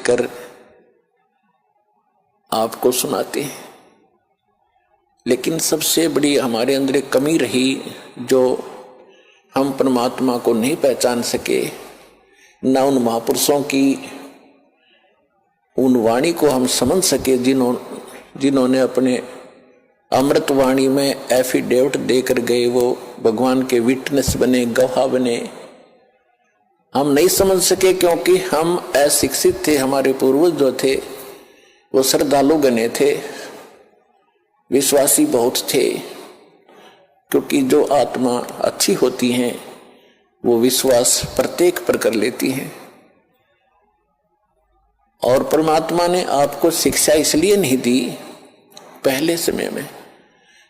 कर आपको सुनाते हैं। लेकिन सबसे बड़ी हमारे अंदर एक कमी रही, जो हम परमात्मा को नहीं पहचान सके, ना उन महापुरुषों की उन वाणी को हम समझ सके जिन्होंने अपने अमृत वाणी में एफिडेविट देकर गए, वो भगवान के विटनेस बने, गवाह बने। हम नहीं समझ सके क्योंकि हम अशिक्षित थे। हमारे पूर्वज जो थे वो श्रद्धालु गणे थे, विश्वासी बहुत थे, क्योंकि जो आत्मा अच्छी होती है वो विश्वास प्रत्येक पर कर लेती है। और परमात्मा ने आपको शिक्षा इसलिए नहीं दी पहले समय में,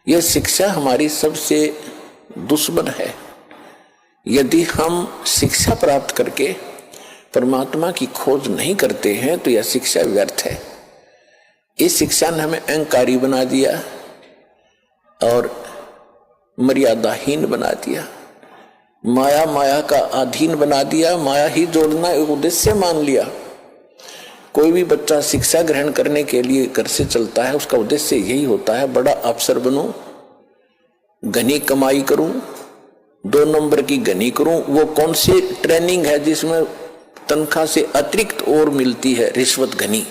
यह शिक्षा हमारी सबसे दुश्मन है। यदि हम शिक्षा प्राप्त करके परमात्मा की खोज नहीं करते हैं तो यह शिक्षा व्यर्थ है। इस शिक्षा ने हमें अहंकारी बना दिया और मर्यादाहीन बना दिया, माया का अधीन बना दिया, माया ही जोड़ना एक उद्देश्य मान लिया। कोई भी बच्चा शिक्षा ग्रहण करने के लिए घर से चलता है, उसका उद्देश्य यही होता है, बड़ा अफसर बनूं, घनी कमाई करूं, 2 नंबर की घनी करूं। वो कौन सी ट्रेनिंग है जिसमें तनख्वाह से अतिरिक्त और मिलती है, रिश्वत घनी।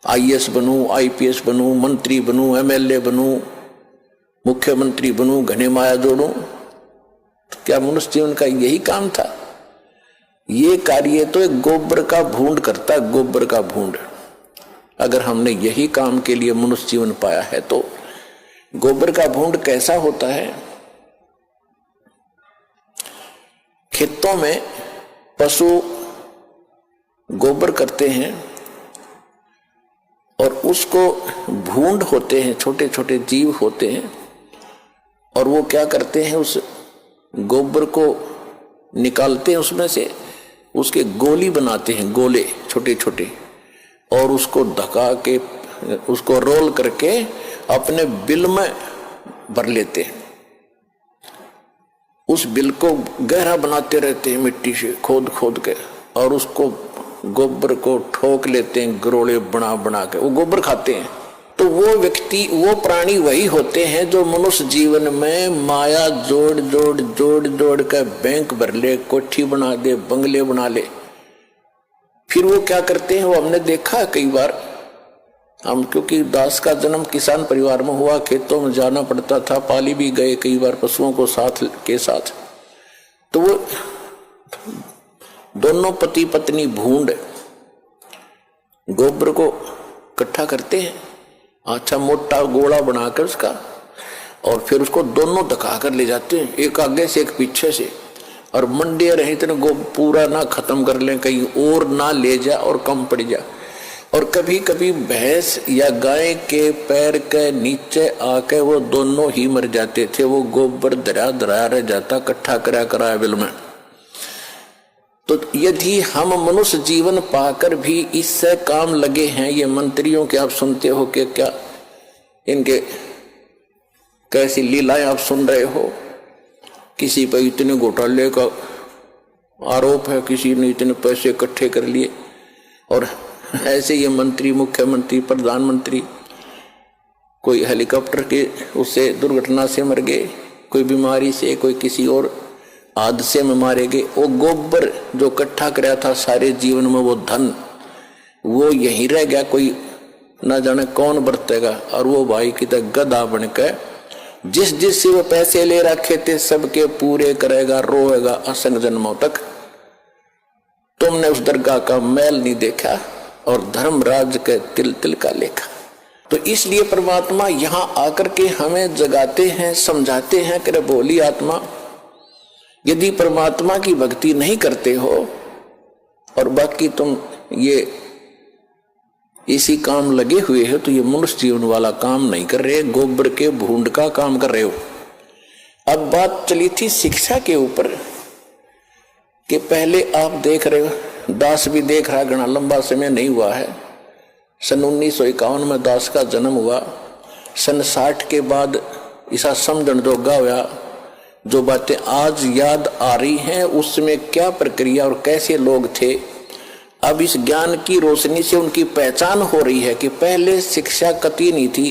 आईएएस बनूं, आईपीएस बनूं, मंत्री बनूं, एमएलए बनूं, मुख्यमंत्री बनूं, घने माया जोड़ूं। तो क्या मनुष्य जीवन का यही काम था? ये कार्य तो एक गोबर का भूंड करता है, गोबर का भूंड। अगर हमने यही काम के लिए मनुष्य जीवन पाया है तो गोबर का भूंड कैसा होता है? खेतों में पशु गोबर करते हैं और उसको भूंड होते हैं, छोटे छोटे जीव होते हैं, और वो क्या करते हैं, उस गोबर को निकालते हैं, उसमें से उसके गोली बनाते हैं, गोले छोटे छोटे, और उसको धका के उसको रोल करके अपने बिल में भर लेते हैं। उस बिल को गहरा बनाते रहते हैं मिट्टी से खोद खोद के, और उसको गोबर को ठोक लेते हैं, गरोले बना बना के वो गोबर खाते हैं। तो वो व्यक्ति, वो प्राणी वही होते हैं जो मनुष्य जीवन में माया जोड़ जोड़ जोड़ जोड़ कर बैंक भर ले, कोठी बना दे, बंगले बना ले। फिर वो क्या करते हैं, वो हमने देखा कई बार। हम क्योंकि दास का जन्म किसान परिवार में हुआ, खेतों में जाना पड़ता था, पाली भी गए कई बार पशुओं को साथ के साथ। तो वो दोनों पति पत्नी भूंड गोबर को इकट्ठा करते हैं, अच्छा मोटा गोला बनाकर उसका, और फिर उसको दोनों धका कर ले जाते हैं, एक आगे से एक पीछे से, और मंडे रहे इतने पूरा ना खत्म कर लें, कहीं और ना ले जा और कम पड़ जा। और कभी कभी भैंस या गाय के पैर के नीचे आके वो दोनों ही मर जाते थे। वो गोबर दरा दरा रह जाता, इकट्ठा करा करा बिल में। तो यदि हम मनुष्य जीवन पाकर भी इससे काम लगे हैं, ये मंत्रियों के आप सुनते हो कि क्या इनके कैसी लीलाएं आप सुन रहे हो, किसी पर इतने घोटाले का आरोप है, किसी ने इतने पैसे इकट्ठे कर लिए, और ऐसे ये मंत्री, मुख्यमंत्री, प्रधानमंत्री, कोई हेलीकॉप्टर के उससे दुर्घटना से मर गए, कोई बीमारी से, कोई किसी और हादसे में मारे गए। वो गोबर जो इकट्ठा कराया था सारे जीवन में, वो धन वो यहीं रह गया, कोई ना जाने कौन बरतेगा। और वो भाई की तरह गधा बनकर जिस जिस से वो पैसे ले रखे थे सबके पूरे करेगा, रोएगा असंग जन्मों तक। तुमने उस दरगाह का मैल नहीं देखा और धर्मराज के तिल तिल का लेखा। तो इसलिए परमात्मा यहां आकर के हमें जगाते हैं, समझाते हैं कि बोली आत्मा, यदि परमात्मा की भक्ति नहीं करते हो और बाकी तुम ये इसी काम लगे हुए हो, तो ये मनुष्य जीवन वाला काम नहीं कर रहे, गोबर के भूंड का काम कर रहे हो। अब बात चली थी शिक्षा के ऊपर कि पहले आप देख रहे हो, दास भी देख रहा, घना लंबा समय नहीं हुआ है। सन 1951 में दास का जन्म हुआ। सन 60 के बाद ईसा समझण जोगा हुआ। जो बातें आज याद आ रही हैं उसमें क्या प्रक्रिया और कैसे लोग थे, अब इस ज्ञान की रोशनी से उनकी पहचान हो रही है कि पहले शिक्षा कती नहीं थी,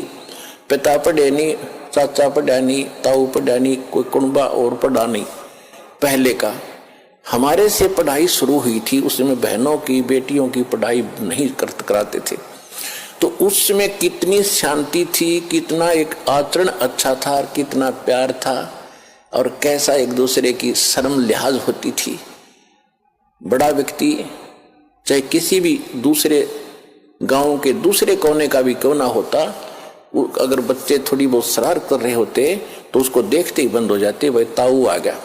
पिता पढ़े नहीं, चाचा पढ़ा नहीं, ताऊ पढ़ा नहीं, कोई कुंबा और पढ़ा नहीं। पहले का हमारे से पढ़ाई शुरू हुई थी, उसमें बहनों की बेटियों की पढ़ाई नहीं कराते थे। तो उसमें कितनी शांति थी, कितना एक आचरण अच्छा था, कितना प्यार था, और कैसा एक दूसरे की शर्म लिहाज होती थी। बड़ा व्यक्ति चाहे किसी भी दूसरे गांव के दूसरे कोने का भी क्यों ना होता, अगर बच्चे थोड़ी बहुत शरारत कर रहे होते तो उसको देखते ही बंद हो जाते, भाई ताऊ आ गया।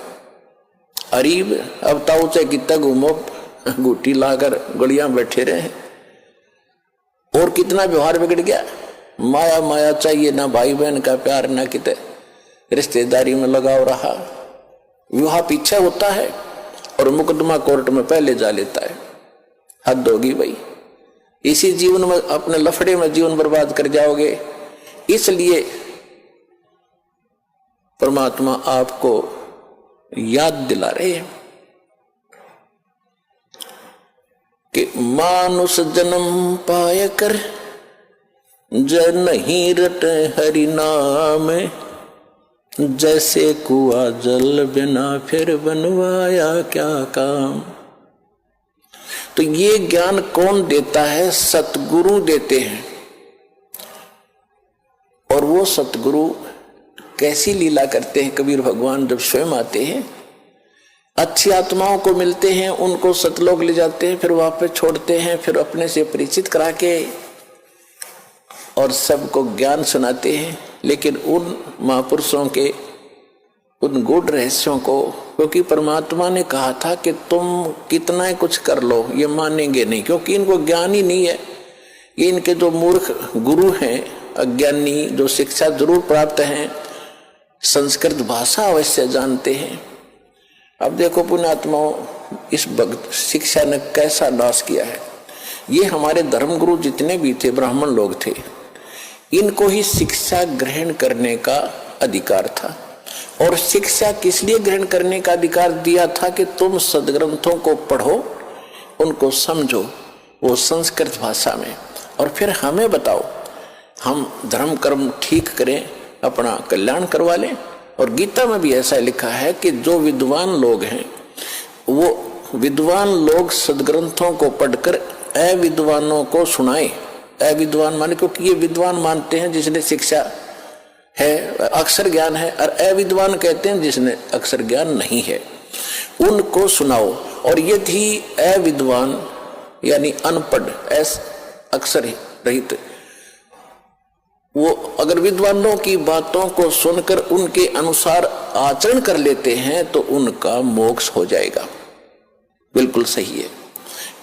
अरीब अब ताऊ चाहे कितना घूमो, गुटी लाकर गलियां बैठे रहे, और कितना व्यवहार बिगड़ गया। माया माया चाहिए, ना भाई बहन का प्यार, ना कितने रिश्तेदारी में लगाव रहा। विवाह पीछे होता है और मुकदमा कोर्ट में पहले जा लेता है। हद होगी भाई, इसी जीवन में अपने लफड़े में जीवन बर्बाद कर जाओगे। इसलिए परमात्मा आपको याद दिला रहे हैं कि मानुष जन्म पाय कर जय नहीं रटे हरि नाम, जैसे कुआ जल बिना फिर बनवाया क्या काम। तो ये ज्ञान कौन देता है? सतगुरु देते हैं। और वो सतगुरु कैसी लीला करते हैं? कबीर भगवान जब स्वयं आते हैं, अच्छी आत्माओं को मिलते हैं, उनको सतलोक ले जाते हैं, फिर वापस छोड़ते हैं, फिर अपने से परिचित करा के और सबको ज्ञान सुनाते हैं। लेकिन उन महापुरुषों के उन गूढ़ रहस्यों को, क्योंकि परमात्मा ने कहा था कि तुम कितना ही कुछ कर लो ये मानेंगे नहीं, क्योंकि इनको ज्ञान ही नहीं है। ये इनके जो मूर्ख गुरु हैं, अज्ञानी, जो शिक्षा जरूर प्राप्त हैं, संस्कृत भाषा अवश्य जानते हैं। अब देखो पुण्यात्माओं, इस भक्त शिक्षा ने कैसा नाश किया है। ये हमारे धर्मगुरु जितने भी थे, ब्राह्मण लोग थे, इनको ही शिक्षा ग्रहण करने का अधिकार था। और शिक्षा किस लिए ग्रहण करने का अधिकार दिया था? कि तुम सदग्रंथों को पढ़ो, उनको समझो, वो संस्कृत भाषा में, और फिर हमें बताओ, हम धर्म कर्म ठीक करें, अपना कल्याण करवा लें। और गीता में भी ऐसा लिखा है कि जो विद्वान लोग हैं, वो विद्वान लोग सदग्रंथों को पढ़कर अविद्वानों को सुनाएं। अविद्वान माने, क्योंकि ये विद्वान मानते हैं जिसने शिक्षा है, अक्षर ज्ञान है, और अविद्वान कहते हैं जिसने अक्षर ज्ञान नहीं है, उनको सुनाओ। और यदि अविद्वान यानी अनपढ़, अक्षर रहित, वो अगर विद्वानों की बातों को सुनकर उनके अनुसार आचरण कर लेते हैं तो उनका मोक्ष हो जाएगा। बिल्कुल सही है,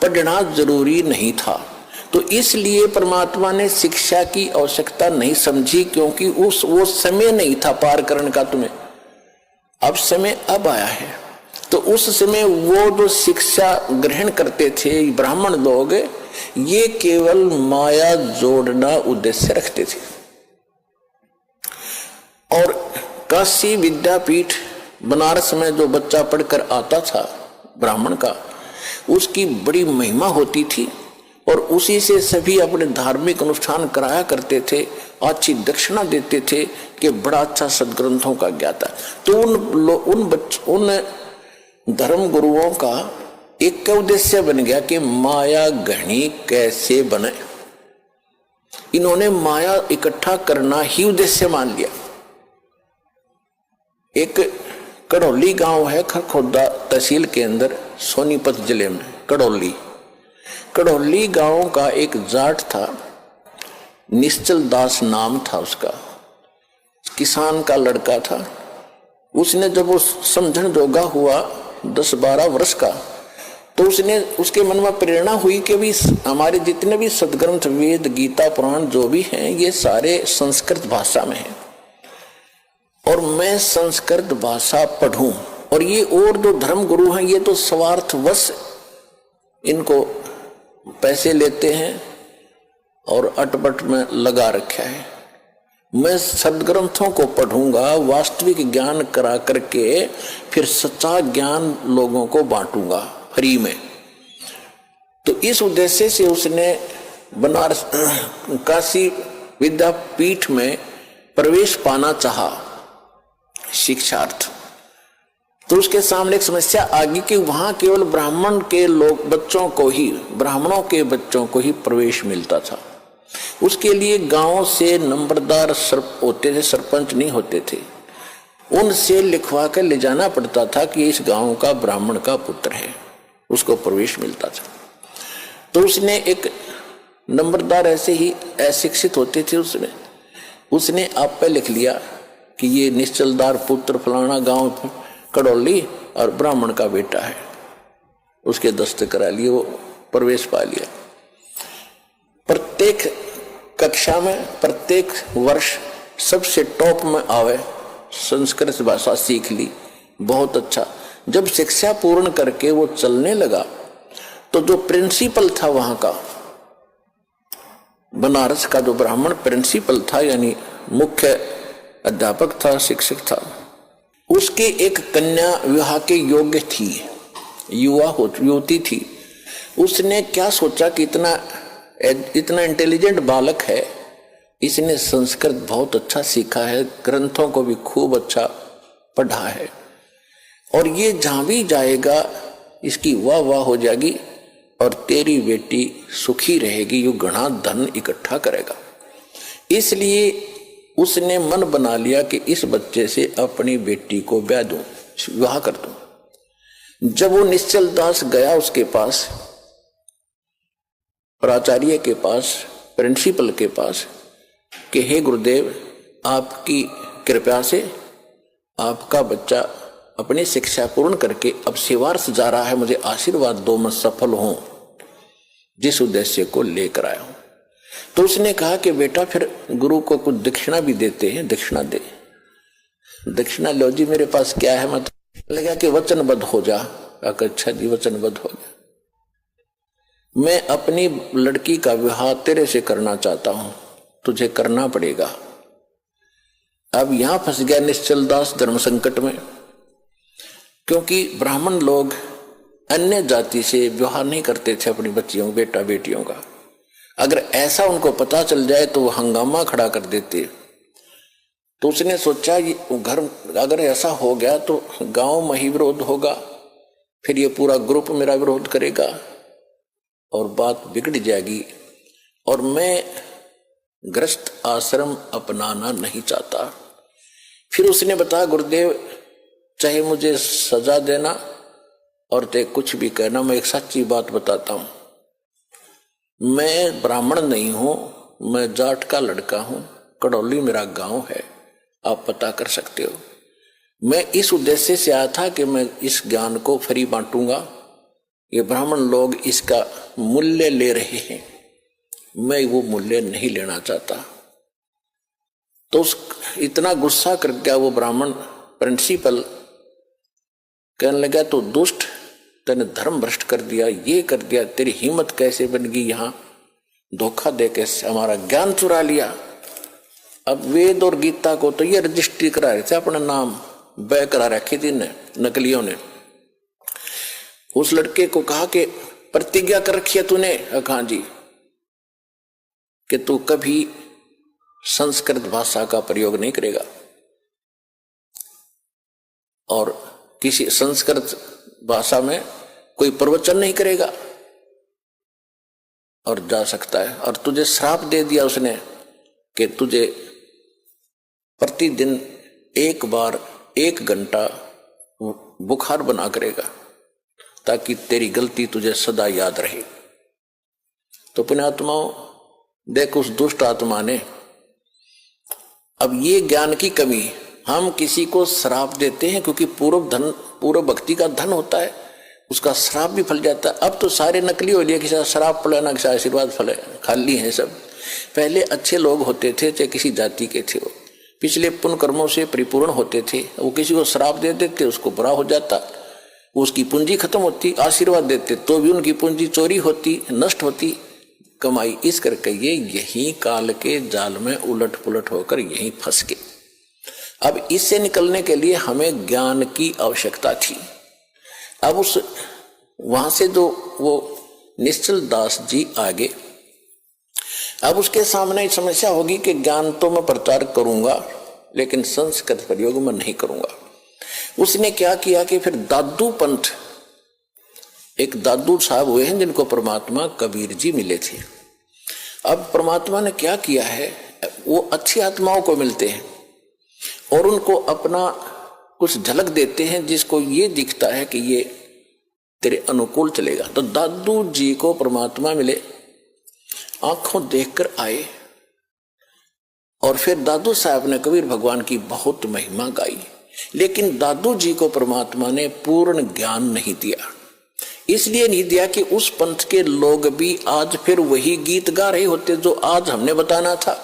पढ़ना जरूरी नहीं था। तो इसलिए परमात्मा ने शिक्षा की आवश्यकता नहीं समझी, क्योंकि वो समय नहीं था पार करने का तुम्हें। अब समय अब आया है। तो उस समय वो जो शिक्षा ग्रहण करते थे ब्राह्मण लोग, ये केवल माया जोड़ना उद्देश्य रखते थे। और काशी विद्यापीठ बनारस में जो बच्चा पढ़कर आता था ब्राह्मण का, उसकी बड़ी महिमा होती थी, और उसी से सभी अपने धार्मिक अनुष्ठान कराया करते थे, अच्छी दक्षिणा देते थे कि बड़ा अच्छा सदग्रंथों का ज्ञाता। तो उन धर्म गुरुओं का एक उद्देश्य बन गया कि माया घनी कैसे बने। इन्होंने माया इकट्ठा करना ही उद्देश्य मान लिया। एक कड़ौली गांव है खरखोदा तहसील के अंदर, सोनीपत जिले में कड़ौली गांव का एक जाट था, निश्चल दास नाम था उसका, किसान का लड़का था। उसने जब वो समझन जोगा हुआ 10-12 वर्ष का, तो उसके मन में प्रेरणा हुई कि भी हमारे जितने भी सदग्रंथ, वेद, गीता, पुराण जो भी हैं, ये सारे संस्कृत भाषा में हैं, और मैं संस्कृत भाषा पढ़ूं। और ये और जो धर्म गुरु हैं, ये तो स्वार्थवश इनको पैसे लेते हैं और अटपट में लगा रखा है। मैं सदग्रंथों को पढ़ूंगा, वास्तविक ज्ञान करा करके फिर सच्चा ज्ञान लोगों को बांटूंगा फ्री में। तो इस उद्देश्य से उसने बनारस काशी विद्यापीठ में प्रवेश पाना चाहा शिक्षार्थ। तो उसके सामने एक समस्या आ गई कि वहां केवल ब्राह्मण के लोग बच्चों को ही, ब्राह्मणों के बच्चों को ही प्रवेश मिलता था। उसके लिए गांव से नंबरदार होते थे, सरपंच नहीं होते थे, उनसे लिखवा कर ले जाना पड़ता था कि इस गांव का ब्राह्मण का पुत्र है, उसको प्रवेश मिलता था। तो उसने एक नंबरदार ऐसे ही अशिक्षित होते थे, उसने आप पे लिख लिया कि ये निश्चलदार पुत्र फलाना गांव कड़ौली और ब्राह्मण का बेटा है, उसके दस्तखत करा लिए, वो प्रवेश पा लिया। प्रत्येक कक्षा में प्रत्येक वर्ष सबसे टॉप में आवे, संस्कृत भाषा सीख ली, बहुत अच्छा। जब शिक्षा पूर्ण करके वो चलने लगा तो जो प्रिंसिपल था वहां का, बनारस का जो ब्राह्मण प्रिंसिपल था यानी मुख्य अध्यापक था, शिक्षक था, उसकी एक कन्या विवाह के योग्य थी, युवती थी। उसने क्या सोचा कि इतना इंटेलिजेंट बालक है, इसने संस्कृत बहुत अच्छा सीखा है, ग्रंथों को भी खूब अच्छा पढ़ा है, और ये जहां भी जाएगा इसकी वाह वाह हो जाएगी और तेरी बेटी सुखी रहेगी, यू घना धन इकट्ठा करेगा। इसलिए उसने मन बना लिया कि इस बच्चे से अपनी बेटी को ब्याह दूं, विवाह कर दूं। जब वो निश्चल दास गया उसके पास, प्राचार्य के पास, प्रिंसिपल के पास, कि हे गुरुदेव, आपकी कृपा से आपका बच्चा अपनी शिक्षा पूर्ण करके अब सेवार्थ जा रहा है, मुझे आशीर्वाद दो, मैं सफल हूं जिस उद्देश्य को लेकर आया हूं। तो उसने कहा कि बेटा फिर गुरु को कुछ दक्षिणा भी देते हैं, दक्षिणा दे। दक्षिणा लो जी, मेरे पास क्या है, मतलब लगा कि वचनबद्ध हो जा। अच्छा जी, वचनबद्ध हो जा, मैं अपनी लड़की का विवाह तेरे से करना चाहता हूं, तुझे करना पड़ेगा। अब यहां फंस गया निश्चल दास धर्म संकट में, क्योंकि ब्राह्मण लोग अन्य जाति से विवाह नहीं करते थे अपनी बच्चियों, बेटा बेटियों का। अगर ऐसा उनको पता चल जाए तो वो हंगामा खड़ा कर देते। तो उसने सोचा ये घर अगर ऐसा हो गया तो गांव में ही विरोध होगा, फिर ये पूरा ग्रुप मेरा विरोध करेगा और बात बिगड़ जाएगी, और मैं ग्रस्त आश्रम अपनाना नहीं चाहता। फिर उसने बताया, गुरुदेव चाहे मुझे सजा देना और ते कुछ भी कहना, मैं एक सच्ची बात बताता हूं, मैं ब्राह्मण नहीं हूं, मैं जाट का लड़का हूं, कड़ौली मेरा गांव है, आप पता कर सकते हो। मैं इस उद्देश्य से आया था कि मैं इस ज्ञान को फ्री बांटूंगा, ये ब्राह्मण लोग इसका मूल्य ले रहे हैं, मैं वो मूल्य नहीं लेना चाहता। तो इतना गुस्सा कर गया वो ब्राह्मण प्रिंसिपल, कहने लगा तो दुष्ट, तूने धर्म भ्रष्ट कर दिया, ये कर दिया, तेरी हिम्मत कैसे बन गई, यहां धोखा दे के हमारा ज्ञान चुरा लिया। अब वेद और गीता को तो ये रजिस्ट्री करा रहे थे, अपना नाम बै करा रखी थी नकलियों ने। उस लड़के को कहा कि प्रतिज्ञा कर रखी है तूने? कहा जी, कि तू कभी संस्कृत भाषा का प्रयोग नहीं करेगा और किसी संस्कृत भाषा में कोई प्रवचन नहीं करेगा, और जा सकता है। और तुझे श्राप दे दिया उसने कि तुझे प्रतिदिन एक बार 1 घंटा बुखार बना करेगा ताकि तेरी गलती तुझे सदा याद रहे। तो पुण्यात्माओं, देख उस दुष्ट आत्मा ने, अब ये ज्ञान की कमी, हम किसी को श्राप देते हैं क्योंकि पूर्व भक्ति का धन होता है, उसका श्राप भी फल जाता है। अब तो सारे नकली हो लिए, किसी श्राप फले ना किसी आशीर्वाद फले, खाली हैं सब। पहले अच्छे लोग होते थे, चाहे किसी जाति के थे, वो पिछले पुण्य कर्मों से परिपूर्ण होते थे, वो किसी को श्राप दे देते, उसको बुरा हो जाता, उसकी पूंजी खत्म होती। आशीर्वाद देते तो भी उनकी पूंजी चोरी होती, नष्ट होती कमाई। इस करके ये यही काल के जाल में उलट पुलट होकर यही फंस गए। अब इससे निकलने के लिए हमें ज्ञान की आवश्यकता थी। अब उस वहां से जो वो निश्चल दास जी आगे। अब उसके सामने समस्या होगी कि ज्ञान तो मैं प्रचार करूंगा लेकिन संस्कृत प्रयोग मैं नहीं करूंगा। उसने क्या किया कि फिर दादू पंथ, एक दादू साहब हुए हैं जिनको परमात्मा कबीर जी मिले थे। अब परमात्मा ने क्या किया है, वो अच्छी आत्माओं को मिलते हैं और उनको अपना कुछ झलक देते हैं जिसको ये दिखता है कि ये तेरे अनुकूल चलेगा। तो दादू जी को परमात्मा मिले, आंखों देखकर आए और फिर दादू साहब ने कबीर भगवान की बहुत महिमा गाई। लेकिन दादू जी को परमात्मा ने पूर्ण ज्ञान नहीं दिया। इसलिए नहीं दिया कि उस पंथ के लोग भी आज फिर वही गीत गा रहे होते जो आज हमने बताना था।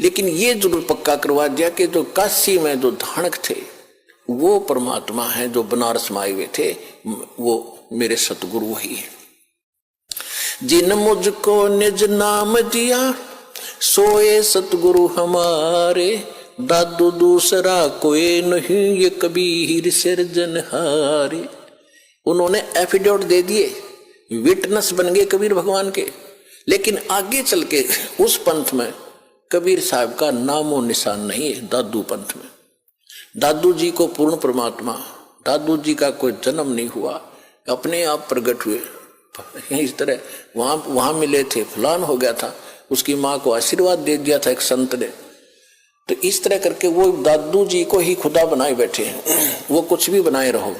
लेकिन ये जरूर पक्का करवा दिया कि जो काशी में जो धानक थे वो परमात्मा है, जो बनारस में आए हुए थे वो मेरे सतगुरु वही है। जिन मुझको निज नाम दिया सोए सतगुरु हमारे, दादू दूसरा कोई नहीं ये कबीर सिरजनहारे। उन्होंने एफिडेविट दे दिए, विटनेस बन गए कबीर भगवान के। लेकिन आगे चल के उस पंथ में कबीर साहब का नामो निशान नहीं है। दादू पंथ में दादू जी को पूर्ण परमात्मा, दादू जी का कोई जन्म नहीं हुआ, अपने आप प्रकट हुए। इस तरह वहां मिले थे, फलान हो गया था, उसकी माँ को आशीर्वाद दे दिया था एक संत ने। तो इस तरह करके वो दादू जी को ही खुदा बनाए बैठे हैं, वो कुछ भी बनाए रहो।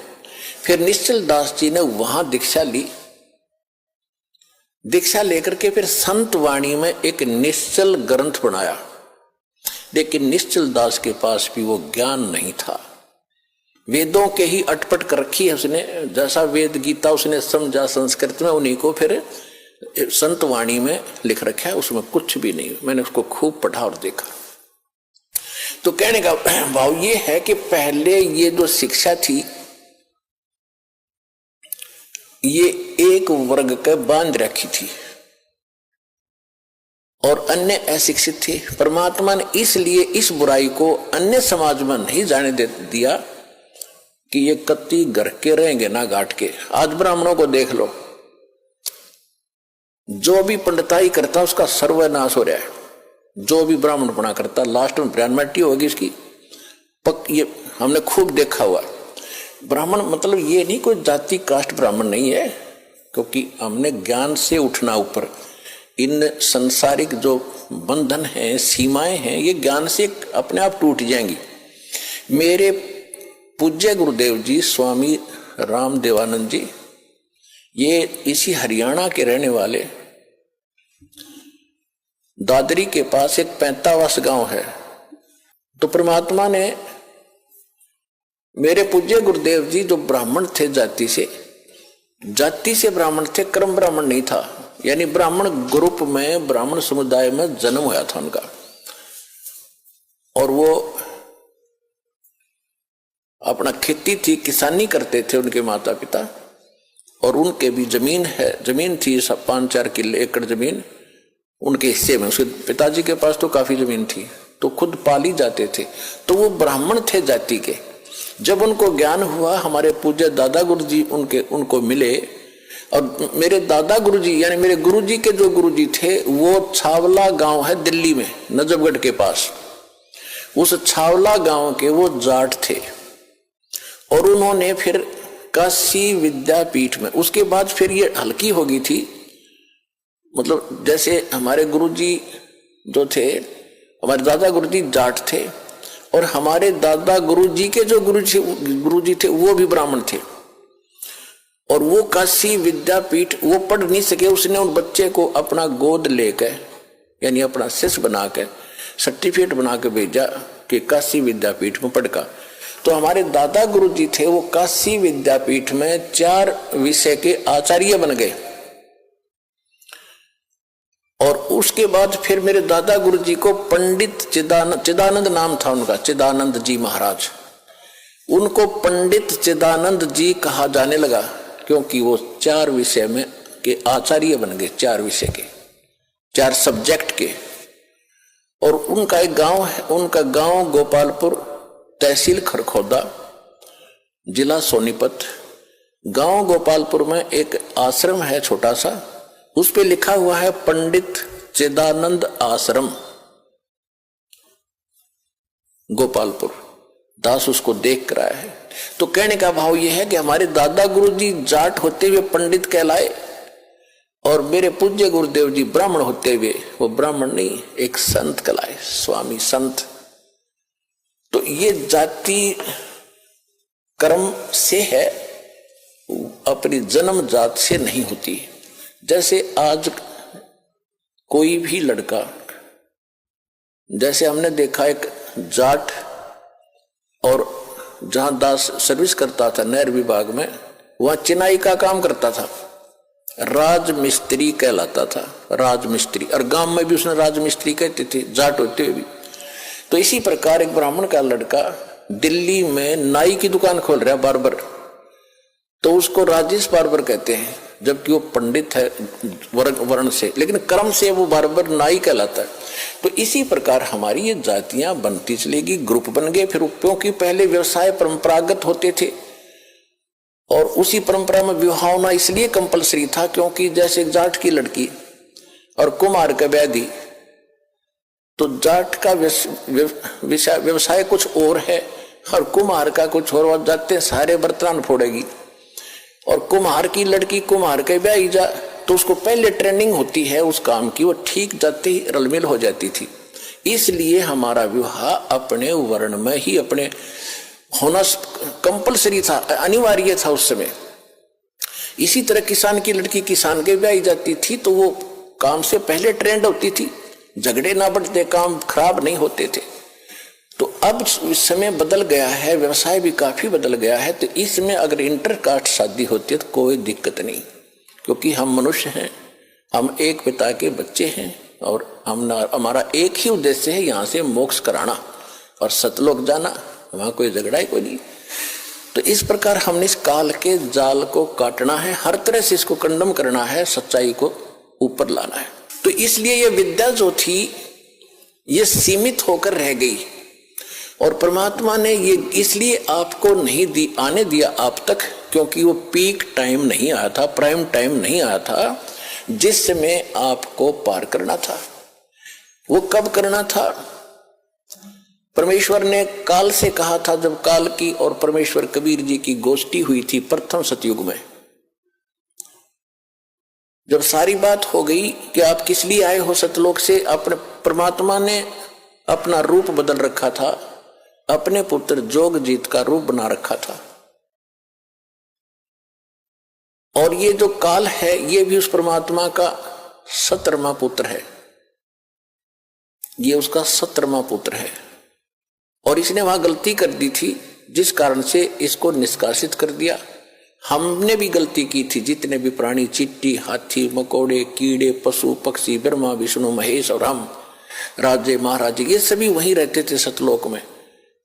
फिर निश्चल दास जी ने वहां दीक्षा ली, दीक्षा लेकर के फिर संत वाणी में एक निश्चल ग्रंथ बनाया। लेकिन निश्चल दास के पास भी वो ज्ञान नहीं था। वेदों के ही अटपट कर रखी है उसने, जैसा वेद गीता उसने समझा संस्कृत में, उन्हीं को फिर संत वाणी में लिख रखा है, उसमें कुछ भी नहीं। मैंने उसको खूब पढ़ा और देखा। तो कहने का भाव ये है कि पहले ये जो शिक्षा थी ये एक वर्ग के बांध रखी थी और अन्य अशिक्षित थे। परमात्मा ने इसलिए इस बुराई को अन्य समाज में नहीं जाने दे दिया कि ये कत्ती घर के रहेंगे ना घाट के। आज ब्राह्मणों को देख लो, जो भी पंडिताई करता उसका सर्वनाश हो रहा है। जो भी ब्राह्मण बना करता लास्ट में ब्राह्मणटी होगी इसकी ये हमने खूब देखा हुआ। ब्राह्मण मतलब ये नहीं कोई जाति कास्ट ब्राह्मण नहीं है, क्योंकि हमने ज्ञान से उठना ऊपर। इन संसारिक जो बंधन हैं, सीमाएं हैं, ये ज्ञान से अपने आप टूट जाएंगी। मेरे पूज्य गुरुदेव जी स्वामी रामदेवानंद जी, ये इसी हरियाणा के रहने वाले, दादरी के पास एक 45 गांव है। तो परमात्मा ने मेरे पूज्य गुरुदेव जी जो ब्राह्मण थे, जाति से ब्राह्मण थे, कर्म ब्राह्मण नहीं था, यानी ब्राह्मण ग्रुप में, ब्राह्मण समुदाय में जन्म हुआ था उनका। और वो अपना खेती थी, किसानी करते थे उनके माता पिता, और उनके भी जमीन थी 5-4 किले एकड़ जमीन उनके हिस्से में। उसके पिताजी के पास तो काफी जमीन थी, तो खुद पाली जाते थे। तो वो ब्राह्मण थे जाति के। जब उनको ज्ञान हुआ, हमारे पूज्य दादा गुरु जी उनको मिले, और मेरे दादा गुरु जी यानी मेरे गुरु जी के जो गुरु जी थे वो छावला गांव है दिल्ली में, नजफगढ़ के पास। उस छावला गांव के वो जाट थे और उन्होंने फिर काशी विद्यापीठ में, उसके बाद फिर ये हल्की हो गई थी। मतलब जैसे हमारे गुरुजी जो थे, हमारे दादा गुरुजी जाट थे और हमारे दादा गुरुजी के जो गुरुजी थे वो भी ब्राह्मण थे। और वो काशी विद्यापीठ वो पढ़ नहीं सके, उसने उन बच्चे को अपना गोद लेकर यानी अपना शिष्य बना के सर्टिफिकेट बना के भेजा कि काशी विद्यापीठ में पढ़ का। तो हमारे दादा गुरुजी थे वो काशी विद्यापीठ में 4 विषय के आचार्य बन गए। और उसके बाद फिर मेरे दादा गुरुजी को पंडित चिदानंद नाम था उनका, चिदानंद जी महाराज, उनको पंडित चिदानंद जी कहा जाने लगा, क्योंकि वो 4 विषय में के आचार्य बन गए, 4 विषय के, 4 सब्जेक्ट के। और उनका एक गांव है, उनका गांव गोपालपुर, तहसील खरखौदा, जिला सोनीपत, गांव गोपालपुर में एक आश्रम है छोटा सा, उस पे लिखा हुआ है पंडित चिदानंद आश्रम गोपालपुर। दास उसको देख कर आया है। तो कहने का भाव यह है कि हमारे दादा गुरुजी जाट होते हुए पंडित कहलाए और मेरे पूज्य गुरुदेव जी ब्राह्मण होते हुए वो ब्राह्मण नहीं, एक संत कहलाए, स्वामी संत। तो ये जाति कर्म से है, अपनी जन्म जात से नहीं होती। जैसे आज कोई भी लड़का, जैसे हमने देखा एक जाट और जहां दास सर्विस करता था नहर विभाग में, वहां चिनाई का काम करता था, राजमिस्त्री कहलाता था, राजमिस्त्री। और गांव में भी उसने राजमिस्त्री कहते थे, जाट होते हुए भी। तो इसी प्रकार एक ब्राह्मण का लड़का दिल्ली में नाई की दुकान खोल रहा है, बार्बर, तो उसको राजेश बार्बर कहते हैं, जबकि वो पंडित है वर्ण से, लेकिन कर्म से वो बार्बर नाई कहलाता है। तो इसी प्रकार हमारी ये जातियां बनती चलेगी, ग्रुप बन गए। फिर क्योंकि पहले व्यवसाय परंपरागत होते थे और उसी परंपरा में विवाह होना इसलिए कंपलसरी था, क्योंकि जैसे जाट की लड़की और कुम्हार का व्याधि, तो जाट का व्यवसाय कुछ और है और कुम्हार का कुछ और, जाते सारे बर्तन फोड़ेगी। और कुम्हार की लड़की कुम्हार के ब्याह जा, तो उसको पहले ट्रेनिंग होती है उस काम की, वो ठीक जाते ही रलमिल हो जाती थी। इसलिए हमारा विवाह अपने वर्ण में ही अपने होना कंपलसरी था, अनिवार्य था उस समय। इसी तरह किसान की लड़की किसान के ब्याह जाती थी, तो वो काम से पहले ट्रेंड होती थी, झगड़े ना बढ़ते, काम खराब नहीं होते थे। तो अब समय बदल गया है, व्यवसाय भी काफी बदल गया है। तो इसमें अगर इंटरकास्ट शादी होती है तो कोई दिक्कत नहीं, क्योंकि हम मनुष्य हैं, हम एक पिता के बच्चे हैं और हमारा एक ही उद्देश्य है, यहाँ से मोक्ष कराना और सतलोक जाना, वहां कोई झगड़ा ही कोई नहीं। तो इस प्रकार हमने इस काल के जाल को काटना है, हर तरह से इसको कंडम करना है, सच्चाई को ऊपर लाना है। तो इसलिए ये विद्या जो थी ये सीमित होकर रह गई और परमात्मा ने ये इसलिए आपको नहीं आने दिया आप तक, क्योंकि वो पीक टाइम नहीं आया था, प्राइम टाइम नहीं आया था, जिस समय आपको पार करना था। वो कब करना था? परमेश्वर ने काल से कहा था, जब काल की और परमेश्वर कबीर जी की गोष्ठी हुई थी प्रथम सतयुग में। जब सारी बात हो गई कि आप किस लिए आए हो सतलोक से, अपने परमात्मा ने अपना रूप बदल रखा था, अपने पुत्र जोगजीत का रूप बना रखा था। और ये जो काल है ये भी उस परमात्मा का 17वां पुत्र है, ये उसका 17वां पुत्र है। और इसने वहां गलती कर दी थी, जिस कारण से इसको निष्कासित कर दिया। हमने भी गलती की थी, जितने भी प्राणी, चींटी, हाथी, मकोड़े, कीड़े, पशु पक्षी, ब्रह्मा विष्णु महेश और हम राजे महाराजे, ये सभी वहीं रहते थे सतलोक में।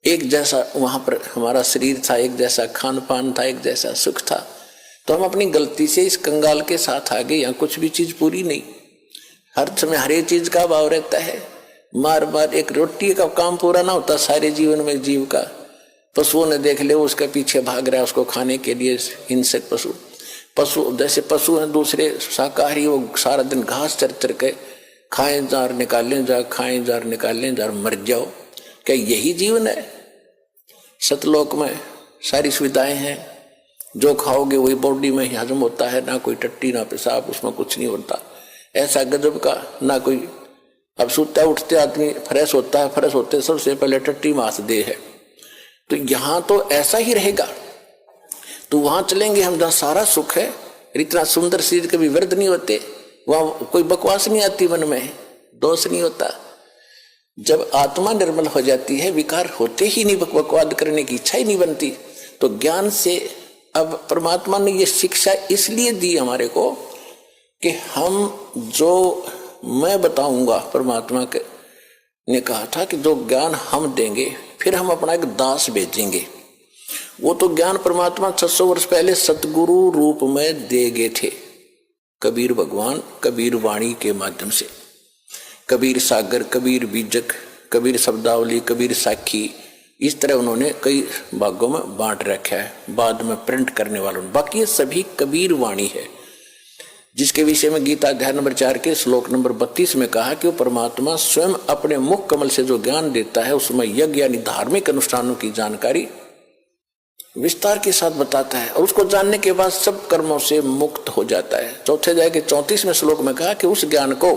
एक जैसा वहां पर हमारा शरीर था, एक जैसा खान पान था, एक जैसा सुख था। तो हम अपनी गलती से इस कंगाल के साथ आ गए। यहाँ कुछ भी चीज पूरी नहीं, हर समय हर एक चीज का अभाव रहता है। मार मार एक रोटी का काम पूरा ना होता सारे जीवन में जीव का। पशुओं ने देख ले, उसके पीछे भाग रहा है उसको खाने के लिए, हिंसक पशु जैसे पशु हैं दूसरे शाकाहारी, वो सारा दिन घास चर चर के खाएं जार निकालें जार, खाएं जार निकालें जार, मर जाओ। क्या यही जीवन है? सतलोक में सारी सुविधाएं हैं, जो खाओगे वही बॉडी में हजम होता है, ना कोई टट्टी ना पेशाब, उसमें कुछ नहीं होता। ऐसा गजब का ना कोई, अब सोता उठते आदमी फ्रेश होता है, फ्रेश होते सबसे पहले टट्टी मास दे है। तो यहाँ तो ऐसा ही रहेगा। तो वहां चलेंगे हम जहाँ सारा सुख है, इतना सुंदर शरीर कभी व्यर्थ नहीं होते, वहां कोई बकवास नहीं आती, मन में दोष नहीं होता। जब आत्मा निर्मल हो जाती है, विकार होते ही नहीं, बकवाद करने की इच्छा ही नहीं बनती। तो ज्ञान से अब परमात्मा ने ये शिक्षा इसलिए दी हमारे को कि हम जो मैं बताऊंगा, परमात्मा के ने कहा था कि जो ज्ञान हम देंगे फिर हम अपना एक दास भेजेंगे। वो तो ज्ञान परमात्मा 600 वर्ष पहले सतगुरु रूप में दे गए थे, कबीर भगवान कबीर वाणी के माध्यम से। कबीर सागर, कबीर बीजक, कबीर शब्दावली, कबीर साखी, इस तरह उन्होंने कई भागों में बांट रखा है, बाद में प्रिंट करने वालों ने। बाकी ये सभी कबीर वाणी है, जिसके विषय में गीता अध्याय नंबर 4 के श्लोक नंबर 32 में कहा कि वो परमात्मा स्वयं अपने मुख कमल से जो ज्ञान देता है उसमें यज्ञ यानी धार्मिक अनुष्ठानों की जानकारी विस्तार के साथ बताता है, और उसको जानने के बाद सब कर्मों से मुक्त हो जाता है। चौथे अध्याय के 34वें श्लोक में कहा कि उस ज्ञान को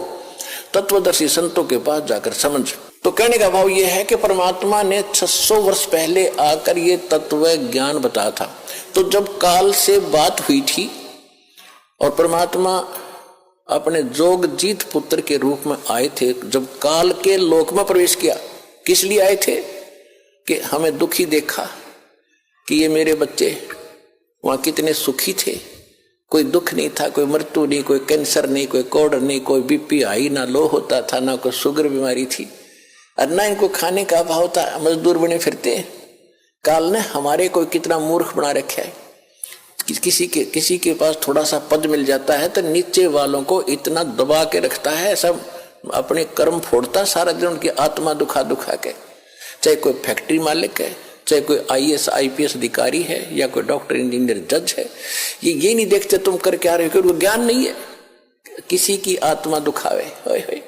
तत्वदर्शी संतों के पास जाकर समझ। तो कहने का भाव यह है कि परमात्मा ने 600 वर्ष पहले आकर ये तत्व ज्ञान बताया था। तो जब काल से बात हुई थी और परमात्मा अपने जोगजीत पुत्र के रूप में आए थे, जब काल के लोक में प्रवेश किया, किस लिए आए थे? कि हमें दुखी देखा कि ये मेरे बच्चे वहां कितने सुखी थे, कोई दुख नहीं था, कोई मृत्यु नहीं, कोई कैंसर नहीं, कोई कोढ़ नहीं, कोई बीपी हाई ना लो होता था, ना कोई शुगर बीमारी थी, और ना इनको खाने का अभाव था, मजदूर बने फिरते। काल ने हमारे को कितना मूर्ख बना रखा है। किसी के पास थोड़ा सा पद मिल जाता है तो नीचे वालों को इतना दबा के रखता है, सब अपने कर्म फोड़ता सारा दिन, उनकी आत्मा दुखा के। चाहे कोई फैक्ट्री मालिक है, चाहे कोई IAS IPS अधिकारी है, या कोई डॉक्टर इंजीनियर जज है, ये नहीं देखते तुम कर क्या रहे हो, क्योंकि ज्ञान नहीं है। किसी की आत्मा दुखावे होए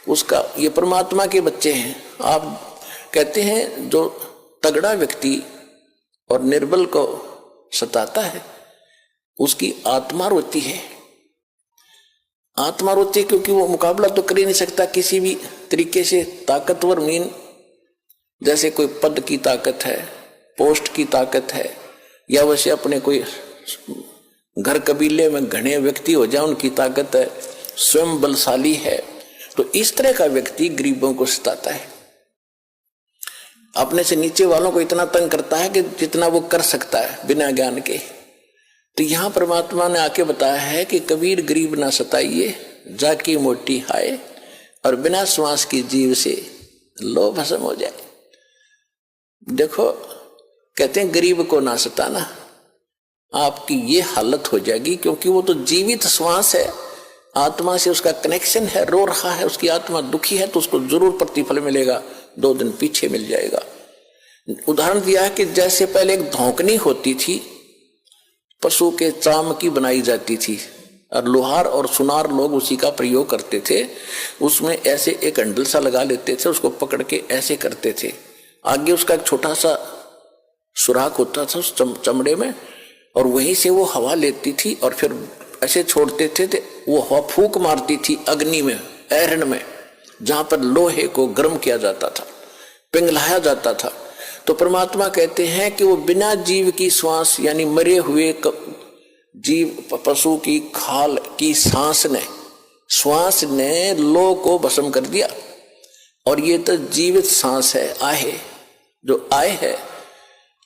उसका, ये परमात्मा के बच्चे हैं। आप कहते हैं जो तगड़ा व्यक्ति और निर्बल को सताता है उसकी आत्मा रोती है। आत्मा रोती है क्योंकि वो मुकाबला तो कर ही नहीं सकता किसी भी तरीके से। ताकतवर मीन जैसे कोई पद की ताकत है, पोस्ट की ताकत है, या वैसे अपने कोई घर कबीले में घने व्यक्ति हो जाए उनकी ताकत है, स्वयं बलशाली है। तो इस तरह का व्यक्ति गरीबों को सताता है, अपने से नीचे वालों को इतना तंग करता है कि जितना वो कर सकता है बिना ज्ञान के। तो यहां परमात्मा ने आके बताया है कि कबीर गरीब ना सताइए, जाकी मोटी हाय, और बिना श्वास की जीव से लो भस्म हो जाए। देखो कहते हैं गरीब को ना सताना, आपकी ये हालत हो जाएगी, क्योंकि वो तो जीवित श्वास है, आत्मा से उसका कनेक्शन है, रो रहा है, उसकी आत्मा दुखी है, तो उसको जरूर प्रतिफल मिलेगा, 2 दिन पीछे मिल जाएगा। उदाहरण दिया है कि जैसे पहले एक धौंकनी होती थी, पशु के चाम की बनाई जाती थी, और लोहार और सुनार लोग उसी का प्रयोग करते थे। उसमें ऐसे एक हैंडल सा लगा लेते थे, उसको पकड़ के ऐसे करते थे, आगे उसका एक छोटा सा सुराख होता था उस चमड़े में, और वहीं से वो हवा लेती थी और फिर ऐसे छोड़ते थे, वो हवा फूंक मारती थी अग्नि में, ऐरन में, जहां पर लोहे को गर्म किया जाता था, पिघलाया जाता था। तो परमात्मा कहते हैं कि वो बिना जीव की श्वास यानी मरे हुए जीव पशु की खाल की श्वास ने लो को भस्म कर दिया। और ये तो जीवित सांस है, आहे जो आए है।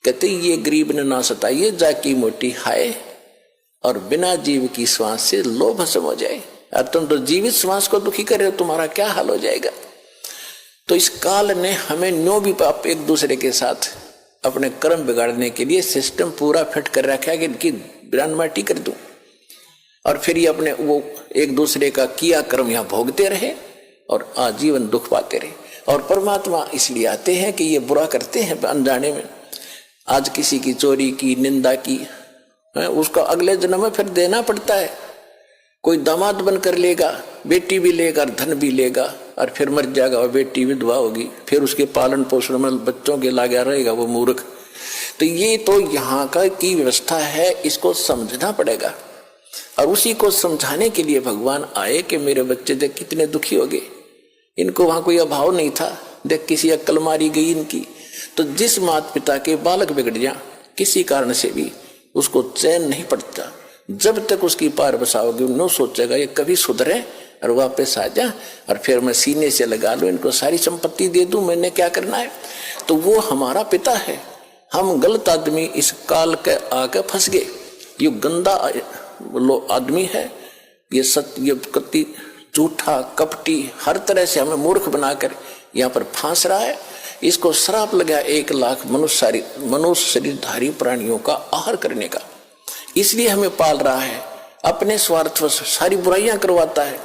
कहते ये गरीब ने ना सताइए, जाकी मोटी हाय, और बिना जीव की श्वास से लो भस्म हो जाए। और तुम तो जीवित श्वास को दुखी कर रहे हो, तुम्हारा क्या हाल हो जाएगा। तो इस काल ने हमें न्यों भी एक दूसरे के साथ अपने कर्म बिगाड़ने के लिए सिस्टम पूरा फिट कर रखा है कि इनकी बिरान माटी कर दूं, और फिर ये अपने वो एक दूसरे का किया कर्म यहाँ भोगते रहे और आजीवन दुख पाते रहे। और परमात्मा इसलिए आते हैं कि ये बुरा करते हैं अनजाने में। आज किसी की चोरी की, निंदा की, उसका अगले जन्म में फिर देना पड़ता है। कोई दामाद बनकर लेगा, बेटी भी लेगा, धन भी लेगा, और फिर मर जाएगा, और बेटी विधवा होगी, फिर उसके पालन पोषण में बच्चों के लागा रहेगा वो मूर्ख। तो ये तो यहाँ का की व्यवस्था है, इसको समझना पड़ेगा। और उसी को समझाने के लिए भगवान आए कि मेरे बच्चे देख कितने दुखी हो गए, इनको वहां कोई अभाव नहीं था, देख किसी अक्ल मारी गई इनकी। तो जिस माता पिता के बालक बिगड़ जाए किसी कारण से भी, उसको चैन नहीं पड़ता। जब तक उसकी पार बसाओगे उन्होंने सोचेगा ये कभी सुधरे और वापस आ जा, और फिर मैं सीने से लगा लूं, इनको सारी संपत्ति दे दूं, मैंने क्या करना है। तो वो हमारा पिता है। हम गलत आदमी इस काल के आके फंस गए। ये गंदा आदमी है, ये कति झूठा कपटी, हर तरह से हमें मूर्ख बनाकर यहाँ पर फांस रहा है। इसको श्राप लगा 1 लाख मनुष्य शरीरधारी प्राणियों का आहार करने का। इसलिए हमें पाल रहा है, अपने स्वार्थ से सारी बुराइयां करवाता है।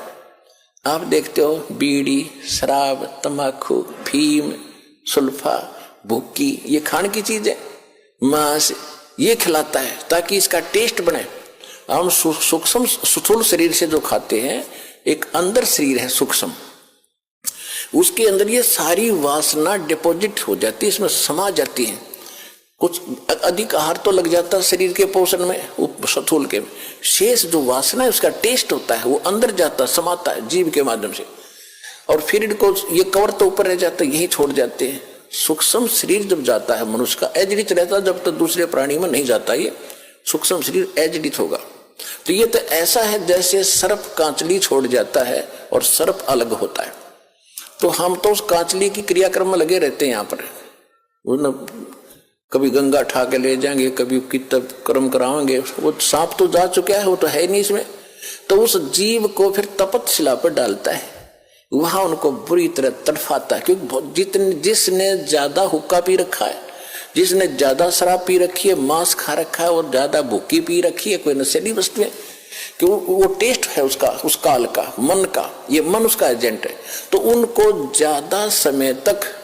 आप देखते हो बीड़ी, शराब, तंबाकू, फीम, सुल्फा, भूख की, ये खाने की चीज है, मांस ये खिलाता है ताकि इसका टेस्ट बने। हम सूक्ष्म स्थूल शरीर से जो खाते हैं, एक अंदर शरीर है सूक्ष्म, उसके अंदर ये सारी वासना डिपॉजिट हो जाती है, इसमें समा जाती है। कुछ अधिक आहार तो लग जाता है शरीर के पोषण में, स्थूल के में, शेष जो वासना है उसका टेस्ट होता है, वो अंदर जाता है, समाता है जीव के माध्यम से, और फिर इनको ये कवर तो ऊपर रह जाता है, यही छोड़ जाते हैं। सूक्ष्म शरीर जब जाता है मनुष्य का, एजडित रहता है, जब तक दूसरे प्राणी में नहीं जाता, ये सूक्ष्म शरीर एजडित होगा। तो ये तो ऐसा है जैसे सर्प कांचली छोड़ जाता है और सर्प अलग होता है। तो हम तो उस कांचली की क्रियाक्रम में लगे रहते हैं यहाँ पर, कभी गंगा ठा के ले जाएंगे, कभी कितब कर्म कराएंगे, वो सांप तो जा चुका है, वो तो है नहीं इसमें। तो उस जीव को फिर तपतशिला पर डालता है, वहां उनको बुरी तरह तड़फाता है, क्योंकि जिसने ज्यादा हुक्का पी रखा है, जिसने ज्यादा शराब पी रखी है, मांस खा रखा है और ज्यादा भूखी पी रखी है, कोई नशीली वस्तु है, कि वो टेस्ट है उसका, उस काल का, मन का, ये मन उसका एजेंट है। तो उनको ज्यादा समय तक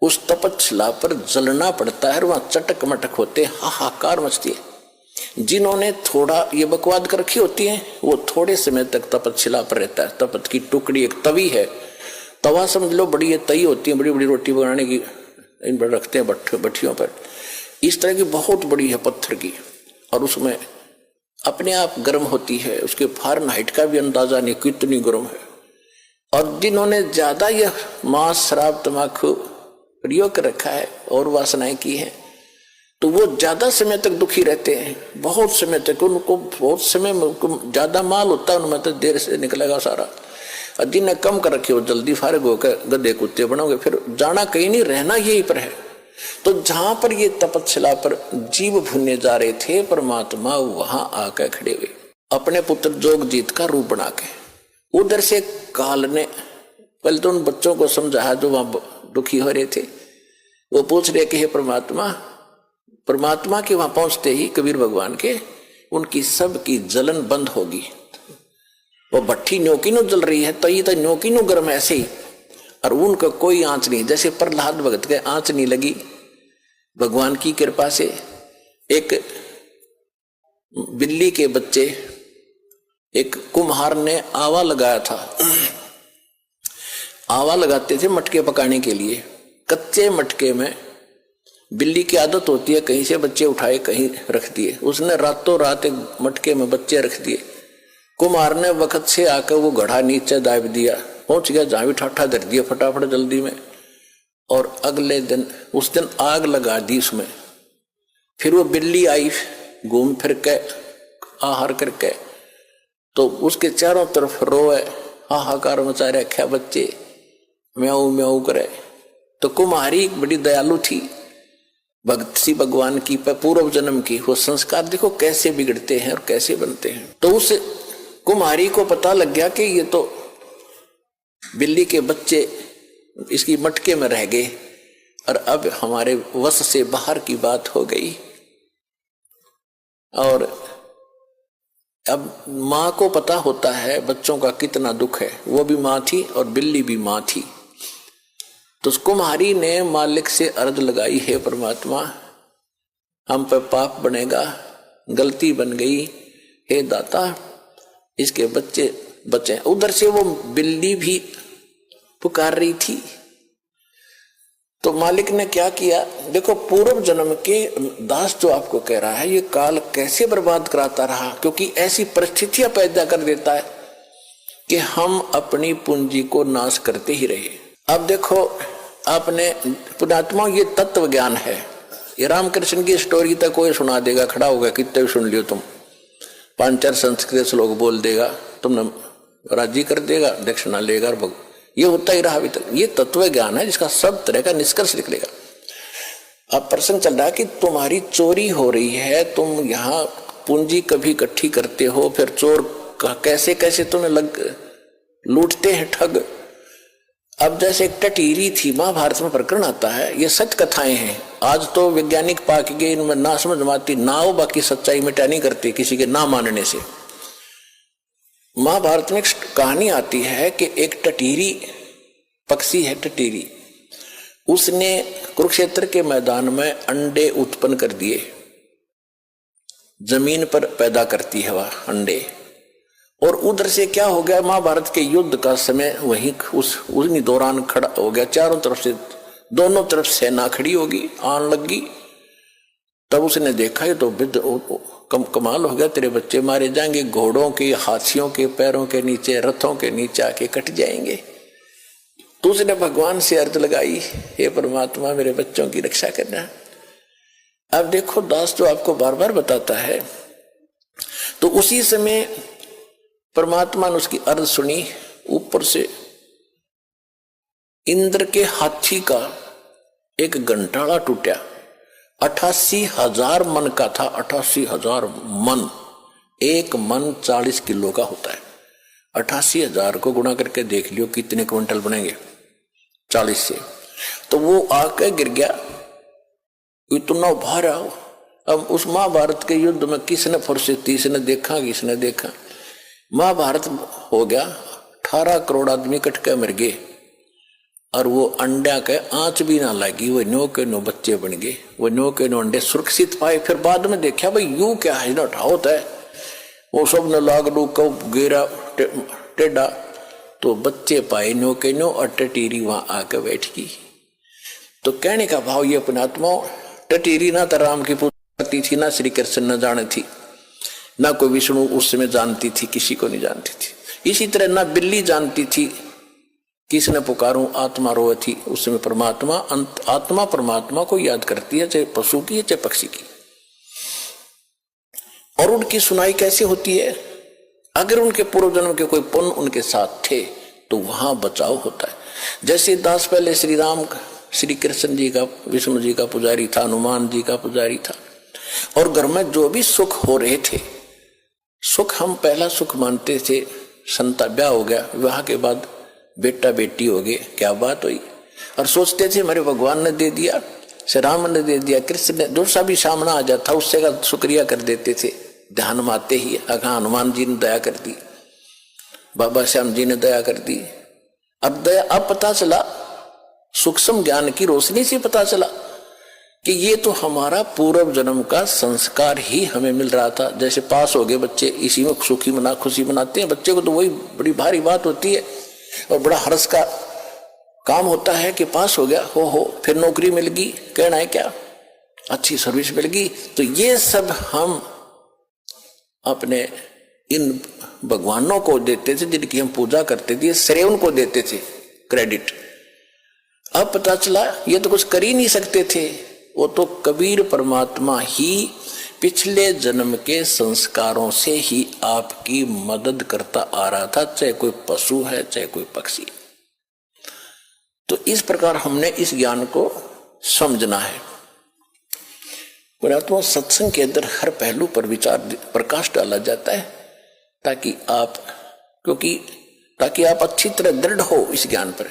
उस तपतशिला पर जलना पड़ता है, वहां चटक मटक होते, हाहाकार मचती है। जिन्होंने थोड़ा ये बकवाद कर रखी होती है, वो थोड़े समय तक तपतशिला पर रहता है। तपत की टुकड़ी एक तवी है, तवा समझ लो, बड़ी ये तई होती है, बड़ी बड़ी रोटी बनाने की, इन पर रखते हैं भट्टियों पर, इस तरह की बहुत बड़ी है पत्थर की, और उसमें अपने आप गर्म होती है, उसके फारेनहाइट का भी अंदाजा नहीं कितनी गर्म है। और जिन्होंने ज्यादा यह मांस शराब तंबाकू प्रयोग कर रखा है और वासनाएं की है, तो वो ज्यादा समय तक दुखी रहते हैं, बहुत समय तक, उनको बहुत समय में ज्यादा माल होता है उनमें, तो देर से निकलेगा सारा। और जिन्हें कम कर रखे वो जल्दी फारिग होकर गधे कुत्ते बनोगे, फिर जाना कहीं नहीं, रहना यहीं पर है। तो जहां पर ये तपतशिला पर जीव भुनने जा रहे थे, परमात्मा वहां आकर खड़े हुए, अपने पुत्र जोगजीत का रूप बना के। उधर से काल ने पहले तो उन बच्चों को समझाया जो वहां दुखी हो रहे थे, वो पूछ रहे कि हे परमात्मा, परमात्मा के वहां पहुंचते ही कबीर भगवान के, उनकी सब की जलन बंद होगी। वो भट्टी न्योकी नो जल रही है, तो ये तो न्योकी नो गर्म ऐसे ही, और उनका कोई आंच नहीं, जैसे प्रहलाद भगत के आंच नहीं लगी भगवान की कृपा से। एक बिल्ली के बच्चे, एक कुम्हार ने आवा लगाया था, आवा लगाते थे मटके पकाने के लिए। कच्चे मटके में बिल्ली की आदत होती है कहीं से बच्चे उठाए कहीं रख दिए, उसने रातों रात एक मटके में बच्चे रख दिए। कुम्हार ने वक्त से आकर वो घड़ा नीचे दाब दिया, पहुंच गया जहां भी ठाठा धर दिया फटाफट जल्दी में, और अगले दिन उस दिन आग लगा दी उसमें। फिर वो बिल्ली आई घूम फिर के आहार करके, तो उसके चारों तरफ रोए, हाहाकार मचा रखा, बच्चे म्याऊ म्याऊ करे। तो कुम्हारी बड़ी दयालु थी, भक्त सी भगवान की, पूर्व जन्म की, वो संस्कार देखो कैसे बिगड़ते हैं और कैसे बनते हैं। तो उस कुम्हारी को पता लग गया कि ये तो बिल्ली के बच्चे इसकी मटके में रह गए और अब हमारे वश से बाहर की बात हो गई। और अब माँ को पता होता है बच्चों का कितना दुख है, वो भी माँ थी और बिल्ली भी माँ थी। तो कुम्हारी ने मालिक से अर्ज लगाई, हे परमात्मा, हम पर पाप बनेगा, गलती बन गई, हे दाता इसके बच्चे बचे। उधर से वो बिल्ली भी पुकार रही थी। तो मालिक ने क्या किया, देखो पूर्व जन्म के दास जो आपको कह रहा है, ये काल कैसे बर्बाद कराता रहा, क्योंकि ऐसी परिस्थितियां पैदा कर देता है कि हम अपनी पूंजी को नाश करते ही रहे। अब देखो आपने पुण्यात्मा, ये तत्व ज्ञान है, ये रामकृष्ण की स्टोरी तक कोई सुना देगा, खड़ा होगा, कितने भी सुन लियो तुम, 5-4 संस्कृत श्लोक बोल देगा, तुमने राजी कर देगा, दक्षिणा लेगा, और ये होता ही रहा अभी तक। ये तत्व ज्ञान है जिसका सब तरह का निष्कर्ष निकलेगा। अब प्रश्न चल रहा है कि तुम्हारी चोरी हो रही है, तुम यहाँ पूंजी कभी इकट्ठी करते हो, फिर चोर कैसे कैसे तुम्हें लूटते हैं ठग। अब जैसे एक टटीरी थी, महाभारत में प्रकरण आता है, ये सच कथाएं हैं। आज तो वैज्ञानिक पाक गए, इनमें ना समझ माती ना हो, बाकी सच्चाई मिटा नहीं करती किसी के ना मानने से। महाभारत में एक कहानी आती है कि एक टटीरी पक्षी है, टटीरी, उसने कुरुक्षेत्र के मैदान में अंडे उत्पन्न कर दिए, जमीन पर पैदा करती है वह अंडे। और उधर से क्या हो गया, महाभारत के युद्ध का समय वहीं उन्हीं दौरान खड़ा हो गया, चारों तरफ से दोनों तरफ सेना खड़ी होगी, आन लगी। तब उसने देखा ये तो कमाल हो गया, तेरे बच्चे मारे जाएंगे, घोड़ों के हाथियों के पैरों के नीचे रथों के नीचे आके कट जाएंगे। तो उसने भगवान से अर्ज लगाई, हे परमात्मा मेरे बच्चों की रक्षा करना। अब देखो दास तो आपको बार बार बताता है। तो उसी समय परमात्मा ने उसकी अर्ज सुनी। ऊपर से इंद्र के हाथी का एक घंटाड़ा टूटा, 88,000 मन का था। 88,000 मन, एक मन 40 किलो का होता है। 88,000 को गुणा करके देख लियो कितने क्विंटल बनेंगे 40 से। तो वो आके गिर गया, इतना भारा। अब उस महाभारत के युद्ध में किसने फुर्सत, किसने देखा, किसने देखा। महाभारत हो गया, 18 करोड़ आदमी कट के मर गए और वो अंडा के आंच भी ना लगी, वो नो के नो बच्चे बन गए, वो नो के नो अंडे सुरक्षित पाए। फिर बाद में देखा भाई यू क्या है ना होता है, वो सब ने लाग लू कब गेरा टेढ़ा, तो बच्चे पाए नो के नो और टटीरी वहां आकर बैठ गई। तो कहने का भाव ये अपने आत्मा, टटीरी ना तो राम की पूजा करती थी, ना श्री कृष्ण न जाने थी, ना कोई विष्णु उस समय जानती थी, किसी को नहीं जानती थी। इसी तरह ना बिल्ली जानती थी किसने पुकारूं, आत्मा रोए थी। उस समय परमात्मा, आत्मा परमात्मा को याद करती है, चाहे पशु की है चाहे पक्षी की। और उनकी सुनाई कैसे होती है, अगर उनके पूर्व जन्म के कोई पुण्य उनके साथ थे तो वहां बचाव होता है। जैसे दास पहले श्री राम श्री कृष्ण जी का, विष्णु जी का पुजारी था, हनुमान जी का पुजारी था, और घर में जो भी सुख हो रहे थे, सुख हम पहला सुख मानते थे, संता ब्याह हो गया, विवाह के बाद बेटा बेटी हो गए, क्या बात हुई, और सोचते थे मेरे भगवान ने दे दिया, श्री राम ने दे दिया, कृष्ण ने, जो सा भी सामना आ जाता उससे का शुक्रिया कर देते थे। ध्यान में आते ही हनुमान जी ने दया कर दी, बाबा श्याम जी ने दया कर दी। अब दया, अब पता चला, सूक्ष्म ज्ञान की रोशनी से पता चला कि ये तो हमारा पूर्व जन्म का संस्कार ही हमें मिल रहा था। जैसे पास हो गए बच्चे, इसी में खुशी मनाते हैं, बच्चे को तो वही बड़ी भारी बात होती है और बड़ा हर्ष का काम होता है कि पास हो गया, हो फिर नौकरी मिल गई, कहना है क्या, अच्छी सर्विस मिल गई। तो ये सब हम अपने इन भगवानों को देते थे जिनकी हम पूजा करते थे, श्रेय उनको देते थे, क्रेडिट। अब पता चला ये तो कुछ कर ही नहीं सकते थे, वो तो कबीर परमात्मा ही पिछले जन्म के संस्कारों से ही आपकी मदद करता आ रहा था, चाहे कोई पशु है चाहे कोई पक्षी। तो इस प्रकार हमने इस ज्ञान को समझना है। परमात्मा सत्संग के अंदर हर पहलू पर विचार प्रकाश डाला जाता है ताकि आप अच्छी तरह दृढ़ हो इस ज्ञान पर।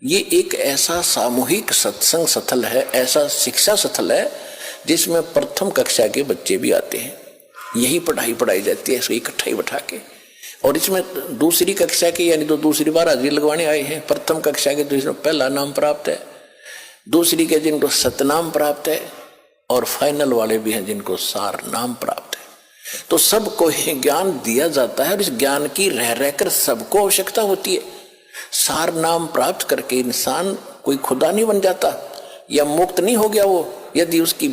ये एक ऐसा सामूहिक सत्संग स्थल है, ऐसा शिक्षा स्थल है जिसमें प्रथम कक्षा के बच्चे भी आते हैं, यही पढ़ाई जाती है, इसको इकट्ठा ही बैठा के। और इसमें दूसरी कक्षा के यानी तो दूसरी बार हाजिरी लगवाने आए हैं, प्रथम कक्षा के तो इसमें पहला नाम प्राप्त है, दूसरी के जिनको सतनाम प्राप्त है, और फाइनल वाले भी हैं जिनको सार नाम प्राप्त है। तो सबको ही ज्ञान दिया जाता है और इस ज्ञान की रह रहकर सबको आवश्यकता होती है। सार नाम प्राप्त करके इंसान कोई खुदा नहीं बन जाता या मुक्त नहीं हो गया वो, यदि उसकी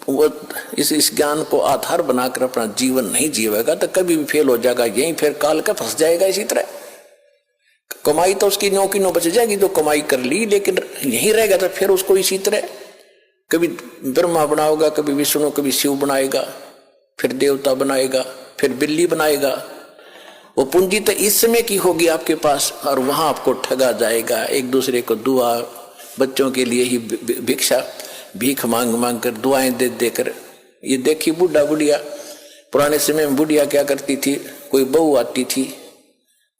वो इस ज्ञान को आधार बनाकर अपना जीवन नहीं जीवेगा तो कभी भी फेल हो जाएगा, यहीं फिर काल का फंस जाएगा। इसी तरह कमाई तो उसकी नो की नो बच जाएगी, जो कमाई कर ली, लेकिन यहीं रहेगा तो फिर उसको इसी तरह कभी ब्रह्मा बनाएगा, कभी विष्णु, कभी शिव बनाएगा, फिर देवता बनाएगा, फिर बिल्ली बनाएगा। वो पूंजी तो इस समय की होगी आपके पास और वहां आपको ठगा जाएगा। एक दूसरे को दुआ, बच्चों के लिए ही भिक्षा भीख मांग मांग कर, दुआएं दे देकर। ये देखी बुढ़ा बुढ़िया, पुराने समय में बुढ़िया क्या करती थी, कोई बहू आती थी,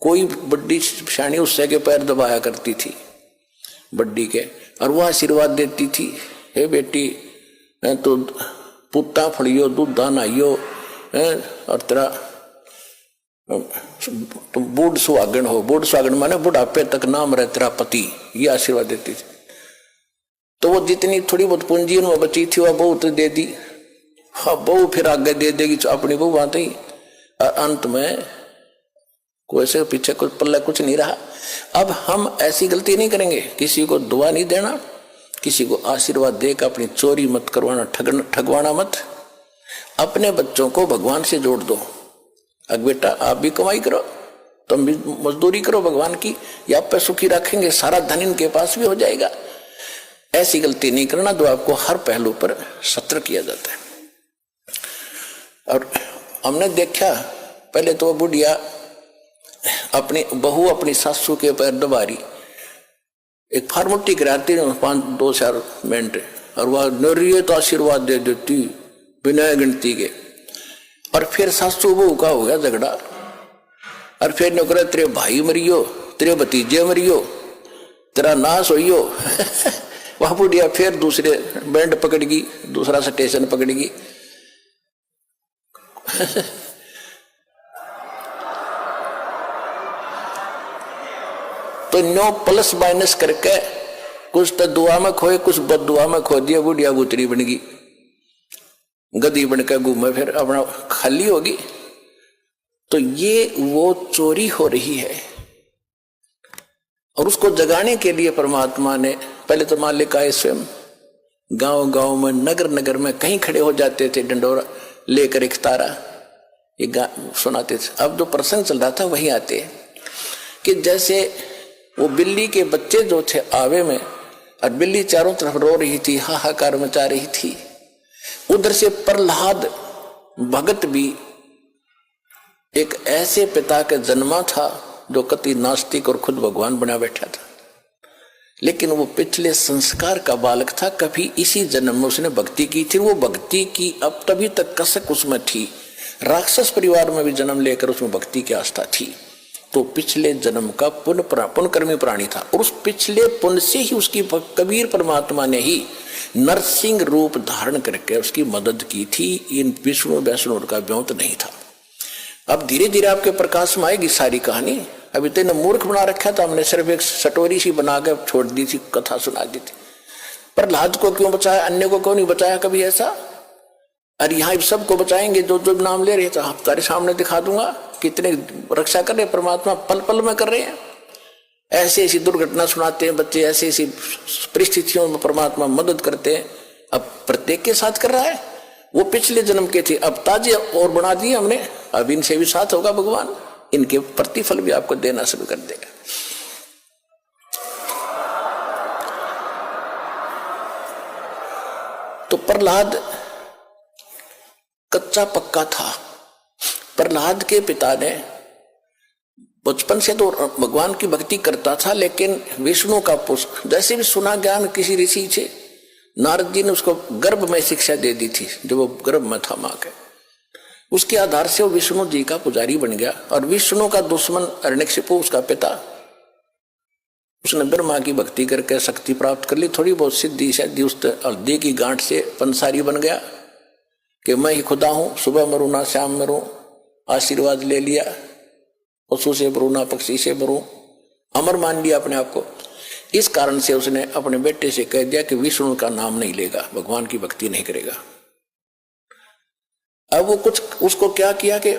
कोई बड्डी शानी उससे के पैर दबाया करती थी बड्डी के, और वह आशीर्वाद देती थी, हे बेटी तो पुत्ता फड़ियो, दूधा नहाइयो, और तेरा तुम बूढ़ सुहागन हो। बूढ़ सुहागन माने बुढ़ापे तक नाम रहे तेरा पति, ये आशीर्वाद देती थी। तो वो जितनी थोड़ी बहुत पूंजी उनमें बची थी वह बहू तो दे दी। हाँ, बहू फिर आगे दे देगी अपनी बहू आते ही, और अंत में कोई से पीछे कुछ पल्ला कुछ नहीं रहा। अब हम ऐसी गलती नहीं करेंगे, किसी को दुआ नहीं देना, किसी को आशीर्वाद देकर अपनी चोरी मत करवाना, ठगवाना मत। अपने बच्चों को भगवान से जोड़ दो। अब बेटा आप भी कमाई करो, तुम भी मजदूरी करो भगवान की, या आप पे सुखी रखेंगे, सारा धन इनके पास भी हो जाएगा। ऐसी गलती नहीं करना जो आपको हर पहलू पर सतर्क किया जाता है। और हमने देखा पहले तो बुढ़िया अपनी बहू अपनी सासू के पैर दबा रही, एक फार्मोटी कराती 5-2 मिनट, और वह नरियत आशीर्वाद दे देती बिना गिनती के। और फिर सासू बहू का हो गया झगड़ा, और फिर नौकरा तेरे भाई मरियो, तेरे भतीजे मरियो, तेरा नाश होइयो। वह बुढ़िया फिर दूसरे बैंड पकड़गी, दूसरा स्टेशन पकड़गी। तो 9 प्लस माइनस करके कुछ तो दुआ में खोए, कुछ बद दुआ में खो दिया। बुढ़िया गुतरी बन गई, गधी बनकर घूमे, फिर अपना खाली होगी। तो ये वो चोरी हो रही है, और उसको जगाने के लिए परमात्मा ने पहले तो मालिक आए स्वयं, गांव गांव में नगर नगर में कहीं खड़े हो जाते थे डंडोरा लेकर एक तारा, ये सुनाते थे। अब जो प्रसंग चल रहा था वही आते कि जैसे वो बिल्ली के बच्चे जो थे आवे में, और बिल्ली चारों तरफ रो रही थी, हाहाकार मचा रही थी। उधर से प्रहलाद भगत भी एक ऐसे पिता का जन्मा था जो कति नास्तिक और खुद भगवान बना बैठा था, लेकिन वो पिछले संस्कार का बालक था। कभी इसी जन्म में उसने भक्ति की थी, वो भक्ति की अब तभी तक कसक उसमें थी। राक्षस परिवार में भी जन्म लेकर उसमें भक्ति की आस्था थी, तो पिछले जन्म का पुण्यकर्मी प्राणी था। और उस पिछले पुण्य से ही उसकी कबीर परमात्मा ने ही नरसिंह रूप धारण करके उसकी मदद की थी। इन विष्णु वैष्णु का व्योत नहीं था। अब धीरे धीरे आपके प्रकाश में आएगी सारी कहानी। अभी तो मूर्ख बना रखा था हमने, सिर्फ एक सटोरी सी बना के छोड़ दी थी, कथा सुना दी थी। प्रहलाद को क्यों बचाया, अन्य को क्यों नहीं बचाया कभी ऐसा? और यहाँ सबको बचाएंगे जो जो नाम ले रहे थे, आप तारे सामने दिखा दूंगा कितने रक्षा कर रहे परमात्मा, पल पल में कर रहे हैं। ऐसी ऐसी दुर्घटना सुनाते हैं बच्चे, ऐसी ऐसी परिस्थितियों में परमात्मा मदद करते हैं। अब प्रत्येक के साथ कर रहा है। वो पिछले जन्म के थे, अब ताजे और बना दिए हमने, अब इनसे भी साथ होगा भगवान, इनके प्रतिफल भी आपको देना शुरू कर देगा। तो प्रहलाद कच्चा पक्का था। प्रहलाद के पिता ने बचपन से तो भगवान की भक्ति करता था, लेकिन विष्णु का पुष्प जैसे भी सुना ज्ञान किसी ऋषि से, नारद जी ने उसको गर्भ में शिक्षा दे दी थी, जो वो गर्भ में था मां के। उसके आधार से वो विष्णु जी का पुजारी बन गया। और विष्णु का दुश्मन हिरण्यकशिपु उसका पिता, उसने ब्रह्मा की भक्ति करके शक्ति प्राप्त कर ली, थोड़ी बहुत सिद्धि शायद उस हल्दी की गांठ से पंसारी बन गया कि मैं ही खुदा हूं, सुबह मरूं ना शाम मरूं, आशीर्वाद ले लिया, पशु से मरूं ना पक्षी से मरूं, अमर मान लिया अपने आप को। इस कारण से उसने अपने बेटे से कह दिया कि विष्णु का नाम नहीं लेगा, भगवान की भक्ति नहीं करेगा। अब वो कुछ उसको क्या किया कि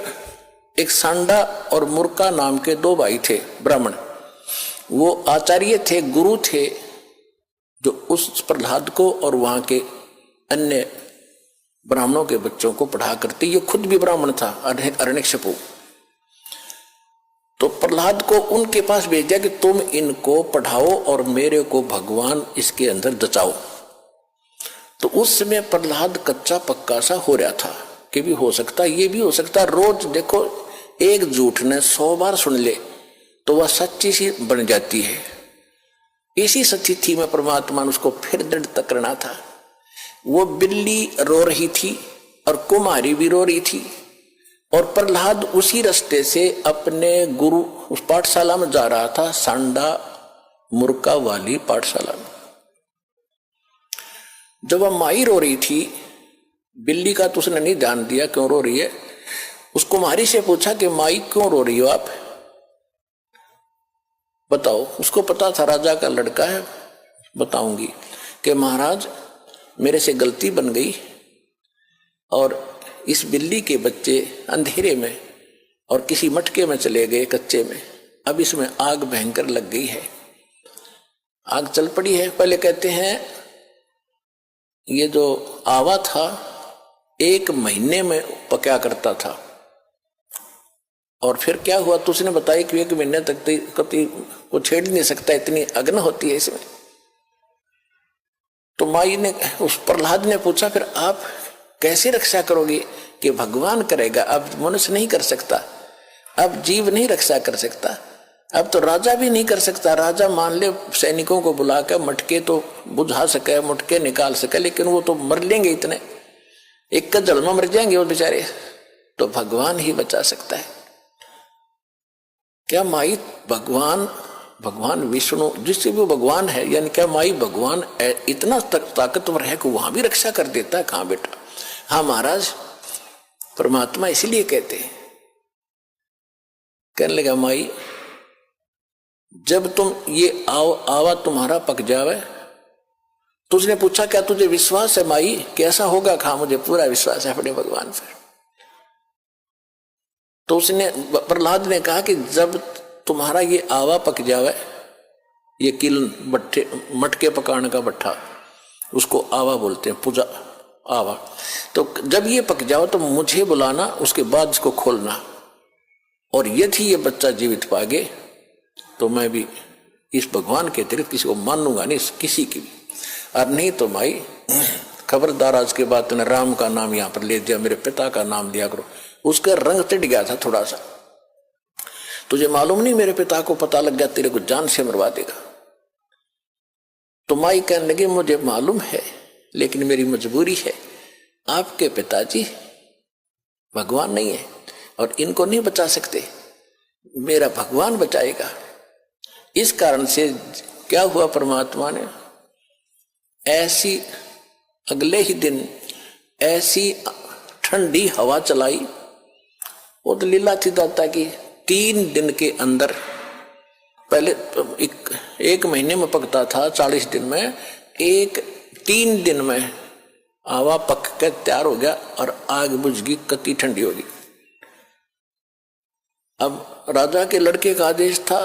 एक सांडा और मुर्का नाम के 2 भाई थे ब्राह्मण, वो आचार्य थे, गुरु थे, जो उस प्रहलाद को और वहां के अन्य ब्राह्मणों के बच्चों को पढ़ा करते। ये खुद भी ब्राह्मण था हिरण्यकशिपु। तो प्रहलाद को उनके पास भेज दिया कि तुम इनको पढ़ाओ और मेरे को भगवान इसके अंदर जचाओ। तो उस समय प्रहलाद कच्चा पक्का सा हो रहा था कि भी हो सकता, ये भी हो सकता। रोज देखो एक झूठ ने 100 बार सुन ले तो वह सच्ची सी बन जाती है। इसी स्थिति में परमात्मा ने उसको फिर दृढ़ करना था। वो बिल्ली रो रही थी और कुमारी भी रो रही थी, और प्रहलाद उसी रास्ते से अपने गुरु उस पाठशाला में जा रहा था, सांडा मुर्का वाली पाठशाला में। जब वह माई रो रही थी, बिल्ली का तो उसने नहीं ध्यान दिया क्यों रो रही है। उस कुमारी से पूछा कि माई क्यों रो रही हो आप, बताओ। उसको पता था राजा का लड़का है, बताऊंगी। कि महाराज मेरे से गलती बन गई और इस बिल्ली के बच्चे अंधेरे में और किसी मटके में चले गए कच्चे में, अब इसमें आग भयंकर लग गई है, आग चल पड़ी है। पहले कहते हैं ये जो आवा था 1 महीने में पका करता था, और फिर क्या हुआ तो उसने बताया कि 1 महीने तक कभी को छेड़ नहीं सकता, इतनी अग्नि होती है इसमें। तो माई ने उस प्रहलाद ने पूछा फिर आप कैसे रक्षा करोगे? कि भगवान करेगा, अब मनुष्य नहीं कर सकता, अब जीव नहीं रक्षा कर सकता, अब तो राजा भी नहीं कर सकता। राजा मान ले सैनिकों को बुलाकर मटके तो बुझा सके, मटके निकाल सके, लेकिन वो तो मर लेंगे, इतने एक का जल में मर जाएंगे वो बेचारे, तो भगवान ही बचा सकता है। क्या माई भगवान विष्णु जिससे भी भगवान है, यानी क्या माई भगवान इतना ताकतवर है कि वहां भी रक्षा कर देता है? कहां बेटा। हाँ महाराज, परमात्मा इसीलिए कहते हैं। कहने लगा माई जब तुम ये आवा तुम्हारा पक जावे, तो उसने पूछा क्या तुझे विश्वास है माई कि ऐसा होगा? कहा मुझे पूरा विश्वास है अपने भगवान पर। तो उसने प्रहलाद ने कहा कि जब तुम्हारा ये आवा पक जावे, ये किलन मटके पकाने का भट्ठा, उसको आवा बोलते हैं, पूजा आवा, तो जब ये पक जाओ तो मुझे बुलाना, उसके बाद इसको खोलना, और यदि ये बच्चा जीवित पागे तो मैं भी इस भगवान के अतिरिक्त किसी को मानूंगा नहीं, किसी की भी। और नहीं तो भाई खबरदार, आज के बाद तूने राम का नाम यहाँ पर ले दिया, मेरे पिता का नाम लिया करो। उसका रंग चढ़ गया था थोड़ा सा, तुझे मालूम नहीं मेरे पिता को पता लग गया तेरे को जान से मरवा देगा। तो माई कहने लगी मुझे मालूम है, लेकिन मेरी मजबूरी है, आपके पिताजी भगवान नहीं है और इनको नहीं बचा सकते, मेरा भगवान बचाएगा। इस कारण से क्या हुआ, परमात्मा ने ऐसी अगले ही दिन ऐसी ठंडी हवा चलाई, वो तो लीला थी दाता की। 3 दिन के अंदर, पहले एक महीने में पकता था, 40 दिन में, 3 दिन में आवा पक के तैयार हो गया और आग बुझ गई, कति ठंडी होगी। अब राजा के लड़के का आदेश था,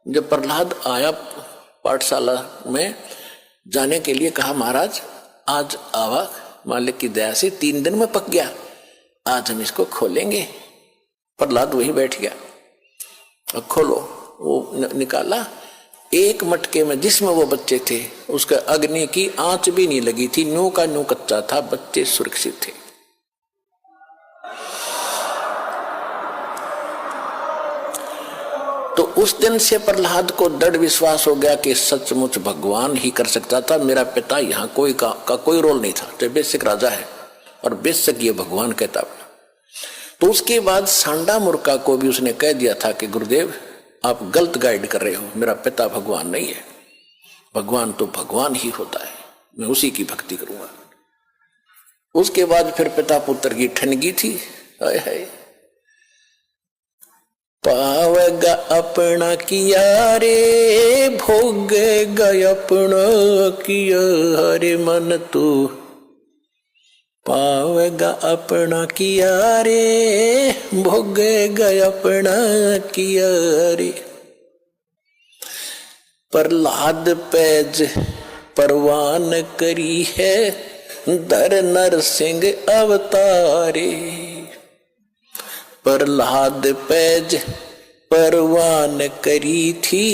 जब प्रहलाद आया पाठशाला में जाने के लिए, कहा महाराज आज आवा मालिक की दया से 3 दिन में पक गया, आज हम इसको खोलेंगे। प्रहलाद वहीं बैठ गया, अब खोलो। वो निकाला, एक मटके में जिसमें वो बच्चे थे उसका अग्नि की आंच भी नहीं लगी थी, न्यू का न्यू कच्चा था, बच्चे सुरक्षित थे। तो उस दिन से प्रहलाद को दृढ़ विश्वास हो गया कि सचमुच भगवान ही कर सकता था, मेरा पिता यहाँ कोई का कोई रोल नहीं था, तो बेसिक राजा है और बेसिक ये भगवान कहता। तो उसके बाद सांडा मूर्खा को भी उसने कह दिया था कि गुरुदेव आप गलत गाइड कर रहे हो, मेरा पिता भगवान नहीं है, भगवान तो भगवान ही होता है, मैं उसी की भक्ति करूंगा। उसके बाद फिर पिता पुत्र की ठनगी थी, हाय हाय, पावेगा अपना किया रे, भोगेगा अपना किया, हरे मन तू पावेगा अपना किया रे, भोगेगा अपना किया रे। प्रहलाद पैज परवान करी है, धर नरसिंह अवतारे। प्रहलाद पैज परवान करी थी,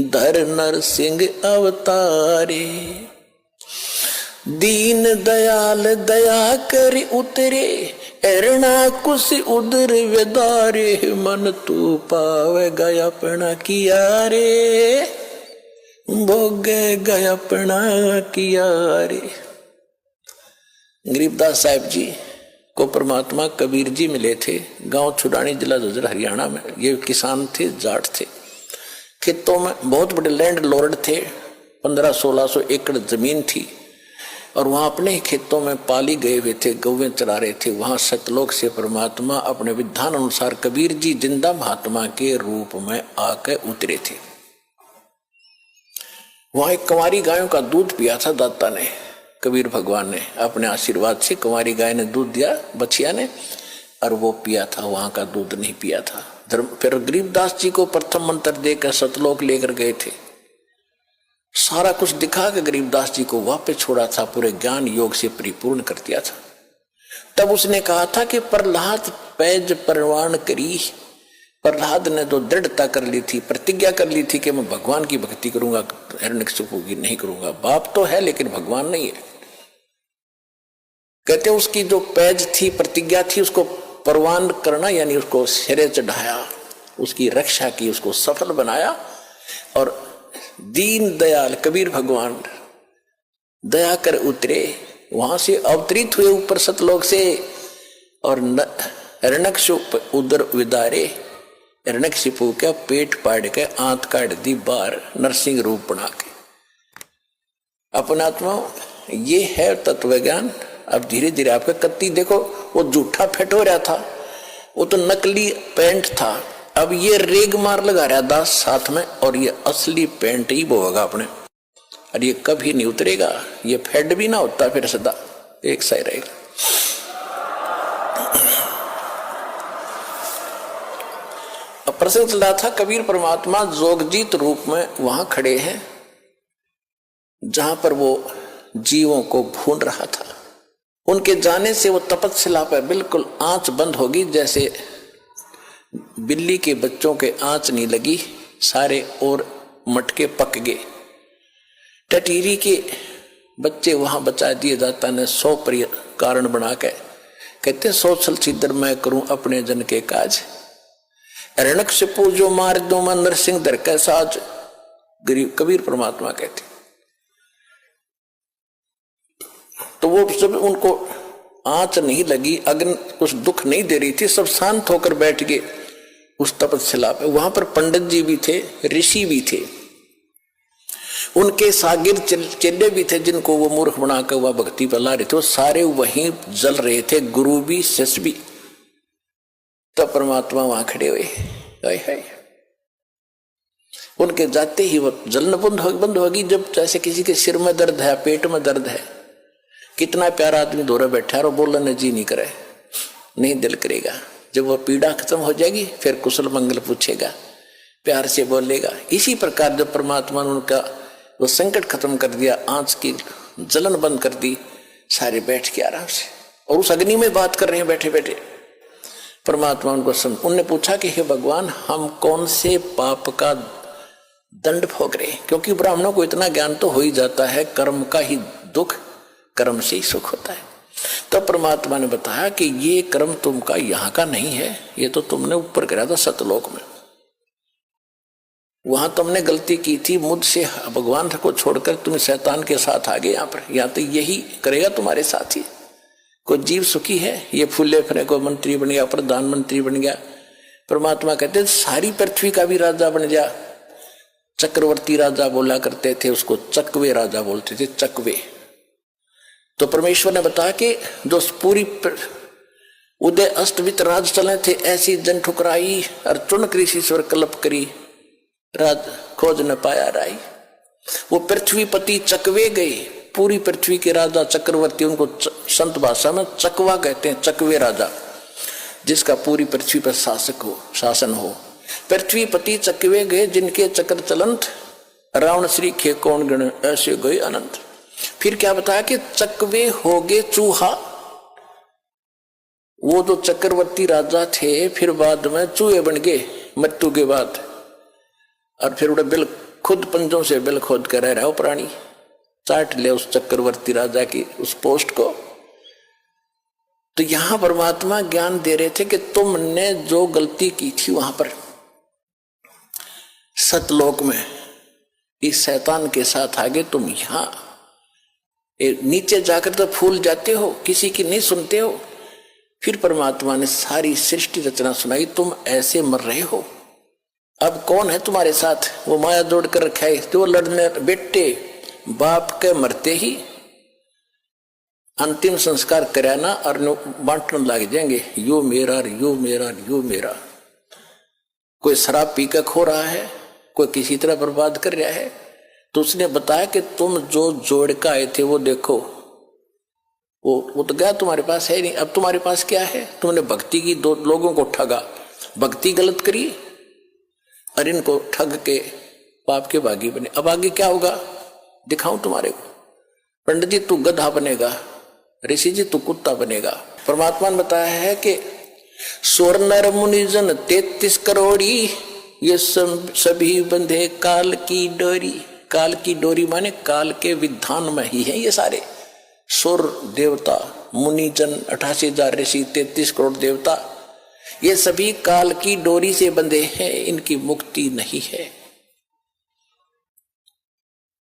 धर नरसिंह अवतारे। दीन दयाल दया कर उतरे, एरना कुछ उदर वेदारे, मन तू पावेगा अपना किया रे, भोगेगा अपना किया रे। गरीबदास साहिब जी को परमात्मा कबीर जी मिले थे, गांव छुड़ानी, जिला झज्जर, हरियाणा में। ये किसान थे, जाट थे, खेतों में बहुत बड़े लैंड लॉर्ड थे, 1500-1600 एकड़ जमीन थी, और वहां अपने ही खेतों में पाली गए हुए थे, गौवें चरा रहे थे। वहां सतलोक से परमात्मा अपने विधान अनुसार कबीर जी जिंदा महात्मा के रूप में आकर उतरे थे। वहां एक कुंवारी गायों का दूध पिया था दाता ने, कबीर भगवान ने अपने आशीर्वाद से कुंवारी गाय ने दूध दिया बछिया ने, और वो पिया था, वहां का दूध नहीं पिया था। फिर गरीबदास जी को प्रथम मंत्र देकर सतलोक लेकर गए थे, सारा कुछ दिखा के गरीबदास जी को वापस छोड़ा था, पूरे ज्ञान योग से परिपूर्ण कर दिया था। तब उसने कहा था कि प्रहलाद पैज परवान करी। प्रहलाद ने तो दृढ़ता कर ली थी, प्रतिज्ञा कर ली थी कि मैं भगवान की भक्ति करूंगा, हिरण्यकशिपु की नहीं करूंगा। बाप तो है लेकिन भगवान नहीं है। कहते उसकी जो पैज थी, प्रतिज्ञा थी, उसको परवान करना यानी उसको सिरे चढ़ाया, उसकी रक्षा की, उसको सफल बनाया। और दीन दयाल कबीर भगवान दया कर उतरे, वहां से अवतरित हुए ऊपर सतलोक से, और हिरण्यकशिपु उदर विदारे, हिरण्यकशिपु का पेट पाड़ के आंत काट दी बाहर, नरसिंह रूप बना के। अपना आत्मा ये है तत्व ज्ञान। अब धीरे धीरे आपका कत्ती देखो, वो जूठा फेट हो रहा था, वो तो नकली पैंट था, अब ये रेग मार लगा रहा दास साथ में, और ये असली पैंट ही बोगा अपने, और ये कभी नहीं उतरेगा। ये फेड भी ना होता फिर सदा एक सही रहेगा। अब प्रसंग चल रहा था, कबीर परमात्मा जोगजीत रूप में वहां खड़े हैं जहां पर वो जीवों को भून रहा था। उनके जाने से वो तपस्या पर बिल्कुल आंच बंद होगी, जैसे बिल्ली के बच्चों के आंच नहीं लगी, सारे और मटके पक गए। टटीरी के बच्चे वहां बचा दिए दाता ने 100 प्रिय कारण बना के, कहते 100 छल छिद्र मैं करूं अपने जन के काज, हिरण्यकशिपु जो मार दो मैं नरसिंह दर का साज। कबीर परमात्मा कहते। तो वो सब उनको आंच नहीं लगी, अग्नि कुछ दुख नहीं दे रही थी, सब शांत होकर बैठ गए उस तपस्या पे। वहां पर पंडित जी भी थे, ऋषि भी थे, उनके सागिर चेले भी थे, जिनको वो मूर्ख बनाकर वह भक्ति पर ला रहे थे, वो सारे वहीं जल रहे थे, गुरु भी शिष्य भी। तब परमात्मा वहां खड़े हुए, हाय उनके जाते ही वो जलन बंद होगी। जब जैसे किसी के सिर में दर्द है, पेट में दर्द है, कितना प्यारा आदमी दौरा बैठा है और बोलने जी नहीं करे, नहीं दिल करेगा। जब वो पीड़ा खत्म हो जाएगी फिर कुशल मंगल पूछेगा, प्यार से बोलेगा। इसी प्रकार जब परमात्मा ने उनका वो संकट खत्म कर दिया, आंच की जलन बंद कर दी, सारे बैठ के आराम से और उस अग्नि में बात कर रहे हैं बैठे बैठे। परमात्मा उनको उनने पूछा कि हे भगवान, हम कौन से पाप का दंड भोग रहे? क्योंकि ब्राह्मणों को इतना ज्ञान तो हो ही जाता है, कर्म का ही दुख, कर्म से ही सुख होता है। तब परमात्मा ने बताया कि ये कर्म तुमका यहाँ का नहीं है, ये तो तुमने ऊपर करा था सतलोक में, वहां तुमने गलती की थी, मुझसे भगवान को छोड़कर तुम शैतान के साथ आ गए यहाँ पर, यहाँ तो यही करेगा तुम्हारे साथ ही। कोई जीव सुखी है? ये फूले फरे को मंत्री बन गया, प्रधानमंत्री बन गया। परमात्मा कहते सारी पृथ्वी का भी राजा बन जा। चक्रवर्ती राजा बोला करते थे, उसको चकवे राजा बोलते थे, चकवे। तो परमेश्वर ने बताया कि जो पूरी उदय अस्तवित राज चले थे, ऐसी जन ठुकराई और चुन कृषि स्वर कल्प करी, राज खोज न पाया राई। वो पृथ्वीपति चकवे गए, पूरी पृथ्वी के राजा चक्रवर्ती, उनको संत भाषा में चकवा कहते हैं, चकवे राजा, जिसका पूरी पृथ्वी पर शासन हो। पृथ्वीपति चकवे गए, जिनके चक्र चलंत, रावण श्री खे कौन गण, ऐसे गए अनंत। फिर क्या बताया कि चकवे हो गए चूहा। वो जो चक्रवर्ती राजा थे फिर बाद में चूहे बन गए मृत्यु के बाद, और फिर उड़े बिल खुद पंजों से बिल खोद कर रह रहा हो प्राणी, चाट ले उस चक्रवर्ती राजा की उस पोस्ट को। तो यहां परमात्मा ज्ञान दे रहे थे कि तुमने जो गलती की थी वहां पर सतलोक में, इस शैतान के साथ आगे तुम यहां नीचे जाकर तो फूल जाते हो, किसी की नहीं सुनते हो। फिर परमात्मा ने सारी सृष्टि रचना सुनाई, तुम ऐसे मर रहे हो, अब कौन है तुम्हारे साथ? वो माया जोड़ कर रखा है, जो लड़ने बेटे बाप के मरते ही अंतिम संस्कार कराना और बांटने लग जाएंगे, यो मेरा यो मेरा यो मेरा। कोई शराब पीकर खो रहा है, कोई किसी तरह बर्बाद कर रहा है, तो उसने बताया कि तुम जो जोड़ का आए थे वो देखो, वो तो गया, तुम्हारे पास है नहीं। अब तुम्हारे पास क्या है? तुमने भक्ति की, दो लोगों को ठगा, भक्ति गलत करी और इनको ठग के पाप के भागी बने। अब आगे क्या होगा दिखाऊं तुम्हारे को। पंडित जी तू गधा बनेगा, ऋषि जी तू कुत्ता बनेगा। परमात्मा ने बताया है कि स्वर नर मुनिजन 33 करोड़ी, ये सभी बंधे काल की डोरी। काल की डोरी माने काल के विधान में ही है ये सारे। सुर देवता, मुनिजन, 88,000 ऋषि, 33 करोड़ देवता, ये सभी काल की डोरी से बंधे हैं, इनकी मुक्ति नहीं है।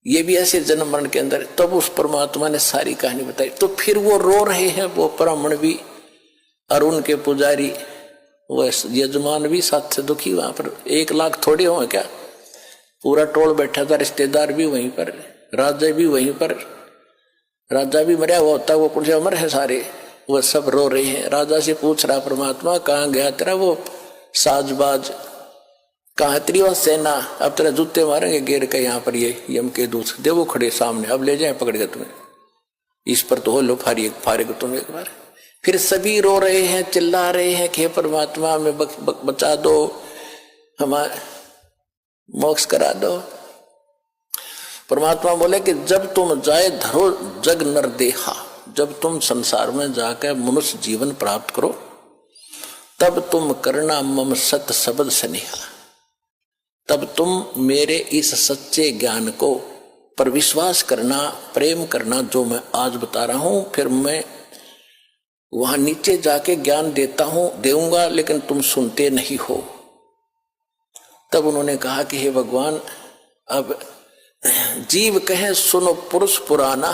ये भी ऐसे जन्म मरण के अंदर। तब उस परमात्मा ने सारी कहानी बताई। तो फिर वो रो रहे हैं, वो ब्राह्मण भी और उनके पुजारी, वो यजमान भी साथ से दुखी। वहां पर 1 लाख थोड़े हो क्या, पूरा टोल बैठा था, रिश्तेदार भी वहीं पर, राजा भी वहीं पर। राजा भी मरा हुआ होता, वो कुछ अमर है सारे, वो सब रो रहे हैं। राजा से पूछ रहा परमात्मा, कहाँ गया तेरा वो साजबाज, कहाँ तेरी वो सेना? अब तेरा जूते मारेंगे गेर के यहाँ पर ये यम के दूत दे, वो खड़े सामने, अब ले जाए पकड़ के तुम्हें, इस पर तो हो लो फारेग तुम एक बार। फिर सभी रो रहे हैं, चिल्ला रहे हैं कि परमात्मा हमें बचा दो, हमारा मोक्ष करा दो। परमात्मा बोले कि जब तुम जाए धरो जग नर देहा, जब तुम संसार में जाकर मनुष्य जीवन प्राप्त करो, तब तुम करना मम सत शब्द स्नेहा, तब तुम मेरे इस सच्चे ज्ञान को पर विश्वास करना, प्रेम करना, जो मैं आज बता रहा हूं। फिर मैं वहां नीचे जाके ज्ञान देता हूं, देऊंगा, लेकिन तुम सुनते नहीं हो। तब उन्होंने कहा कि हे भगवान, अब जीव कहे सुनो पुरुष पुराना।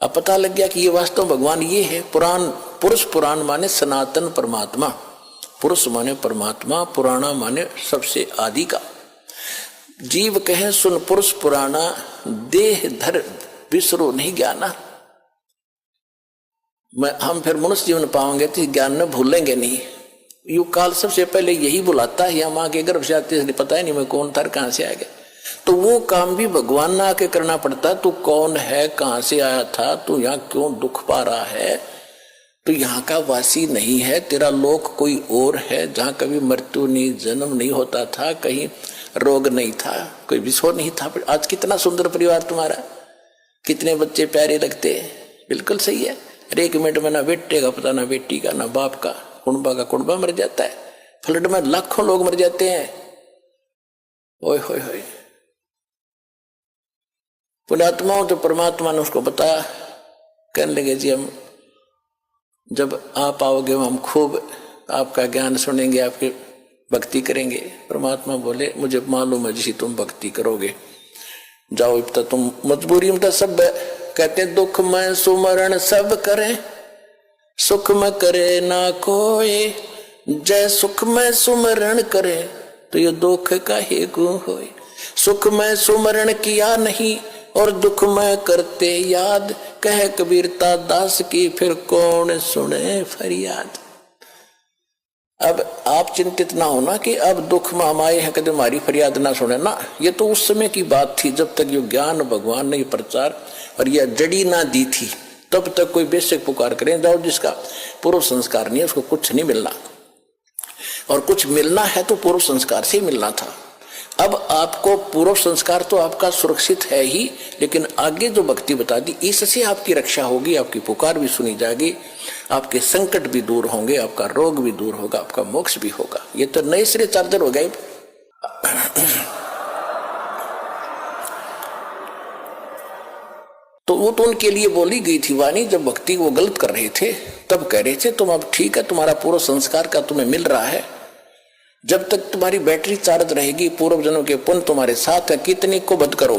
अब पता लग गया कि ये वास्तव भगवान ये है। पुराण, पुरुष पुराण माने सनातन परमात्मा, पुरुष माने परमात्मा, पुराना माने सबसे आदि का। जीव कहे सुन पुरुष पुराना, देह धर विसरो नहीं ज्ञाना। हम फिर मनुष्य जीवन पाओगे तो ज्ञान न भूलेंगे नहीं। युग काल सबसे पहले यही बुलाता है, या माँ के गर्भ से आते इसलिए पता ही नहीं मैं कौन था, कहां से आ गया। तो वो काम भी भगवान ने आके करना पड़ता। तू कौन है, कहां से आया था, तू यहाँ क्यों दुख पा रहा है, तो यहाँ का वासी नहीं है, तेरा लोक कोई और है जहाँ कभी मृत्यु नहीं, जन्म नहीं होता था, कहीं रोग नहीं था, कोई विषो नहीं था। आज कितना सुंदर परिवार तुम्हारा, कितने बच्चे प्यारे लगते, बिल्कुल सही है। अरे 1 मिनट में ना बेटे का पता, ना बेटी का, ना बाप का, कुंबा का कुंबा मर जाता है। फ्लड में लाखों लोग मर जाते हैं। ओए होए होए, पुण्यात्माओं तो परमात्मा ने उसको बताया, कहने लगे जी हम जब आप आओगे हम खूब आपका ज्ञान सुनेंगे, आपकी भक्ति करेंगे। परमात्मा बोले मुझे मालूम है जिसी तुम भक्ति करोगे, जाओ अब तक तुम मजबूरी में तो सब कहते दुख में सुमरण सब करें, सुख में करे ना कोई, जय सुख में सुमरण करे तो ये दुख का ही गुण होए। सुख में सुमरण किया नहीं और दुख में करते याद, कह कबीरता दास की फिर कौन सुने फरियाद। अब आप चिंतित ना होना कि अब दुख में हम आए हैं कदम हमारी फरियाद ना सुने ना, ये तो उस समय की बात थी जब तक ये ज्ञान भगवान ने प्रचार और यह जड़ी ना दी थी, तब तक कोई बेशक पुकार करें जाओ, जिसका पूर्व संस्कार नहीं है उसको कुछ नहीं मिलना, और कुछ मिलना है तो पूर्व संस्कार से ही मिलना था। अब आपको पूर्व संस्कार तो आपका सुरक्षित है ही, लेकिन आगे जो भक्ति बता दी इससे आपकी रक्षा होगी, आपकी पुकार भी सुनी जाएगी, आपके संकट भी दूर होंगे, आपका रोग भी दूर होगा, आपका मोक्ष भी होगा। ये तो नए सिरे चार्जर हो गए। तो वो तो उनके लिए बोली गई थी वाणी, जब भक्ति वो गलत कर रहे थे तब कह रहे थे तुम अब ठीक है, तुम्हारा पूर्व संस्कार का तुम्हें मिल रहा है, जब तक तुम्हारी बैटरी चार्ज रहेगी, पूर्व जन्म के पुण्य तुम्हारे साथ है, कितनी को बद करो,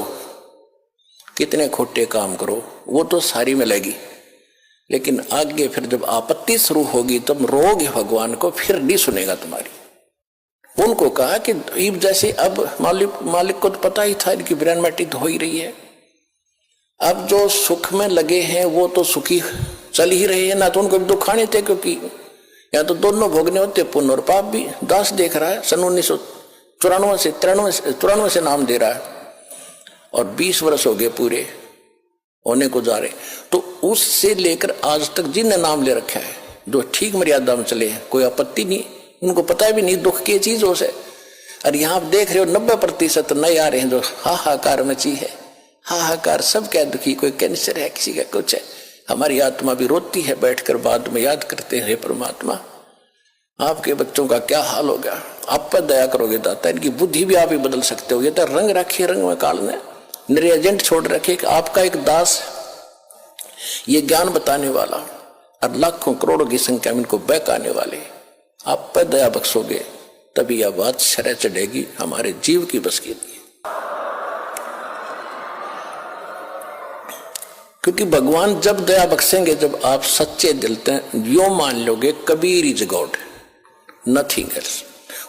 कितने खोटे काम करो, वो तो सारी मिलेगी। लेकिन आगे फिर जब आपत्ति शुरू होगी तब रोग भगवान को, फिर नहीं सुनेगा तुम्हारी। उनको कहा कि जैसे अब मालिक को तो पता ही था इनकी ब्रेन मैटिक हो ही रही है, अब जो सुख में लगे हैं वो तो सुखी चल ही रहे हैं ना, तो उनको भी दुखाने थे, क्योंकि या तो दोनों भोगने होते, पुण्य और पाप भी। दास देख रहा है सन 1994 से 93 से नाम दे रहा है, और 20 वर्ष हो गए पूरे होने को जा रहे, तो उससे लेकर आज तक जिनने नाम ले रखा है, जो ठीक मर्यादा में चले हैं, कोई आपत्ति नहीं, उनको पता भी नहीं दुख की चीज हो से। और यहाँ आप देख रहे हो 90% नए आ रहे हैं जो हाहाकार मची है, हाहाकार सब क्या दुखी, कोई कैंसर है, किसी का कुछ है। हमारी आत्मा भी रोती है, बैठकर बाद में याद करते हैं, हे परमात्मा आपके बच्चों का क्या हाल हो गया, आप पर दया करोगे दाता, इनकी बुद्धि भी आप ही बदल सकते हो। ये तो रंग रखे, रंग में काल ने मेरे एजेंट छोड़ रखे कि आपका एक दास ये ज्ञान बताने वाला और लाखों करोड़ों की संख्या में इनको बहकाने वाले, आप पर दया बख्शोगे तभी यह बात शरह चढ़ेगी, हमारे जीव की बस की नहीं। क्योंकि भगवान जब दया बख्शेंगे, जब आप सच्चे दिल से यो मान लोगे Kabir is God, nothing else,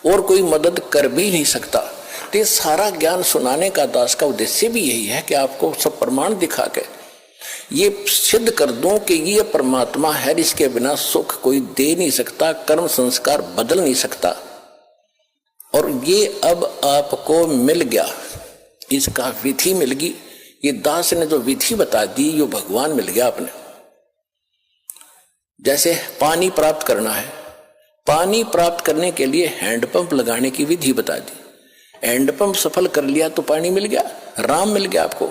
और कोई मदद कर भी नहीं सकता। तो ये सारा ज्ञान सुनाने का दास का उद्देश्य भी यही है कि आपको सब प्रमाण दिखा के ये सिद्ध कर दूं कि ये परमात्मा है, इसके बिना सुख कोई दे नहीं सकता, कर्म संस्कार बदल नहीं सकता। और ये अब आपको मिल गया, इसका विधि मिल गई, ये दास ने जो विधि बता दी, ये भगवान मिल गया आपने। जैसे पानी प्राप्त करना है, पानी प्राप्त करने के लिए हैंडपंप लगाने की विधि बता दी, हैंडपंप सफल कर लिया तो पानी मिल गया, राम मिल गया आपको,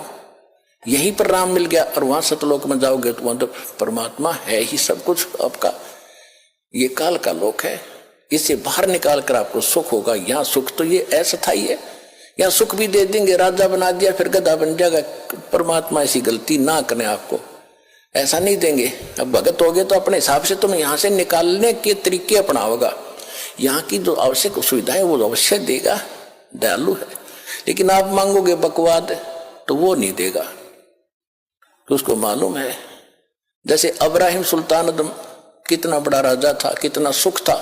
यहीं पर राम मिल गया। और वहां सतलोक में जाओगे तो वहां तो परमात्मा है ही सब कुछ आपका, ये काल का लोक है, इसे बाहर निकाल कर आपको सुख होगा। यहाँ सुख तो ये अस्थायी है, यहाँ सुख भी दे देंगे, राजा बना दिया फिर गधा बन जाएगा। परमात्मा ऐसी गलती ना करने, आपको ऐसा नहीं देंगे। अब भगत हो गए तो अपने हिसाब से तुम्हें यहाँ से निकालने के तरीके अपनाओगा, यहाँ की जो आवश्यक सुविधाएं वो अवश्य देगा, दयालु है। लेकिन आप मांगोगे बकवाद तो वो नहीं देगा, तो उसको मालूम है। जैसे अब्राहिम सुल्तान अदम कितना बड़ा राजा था, कितना सुख था,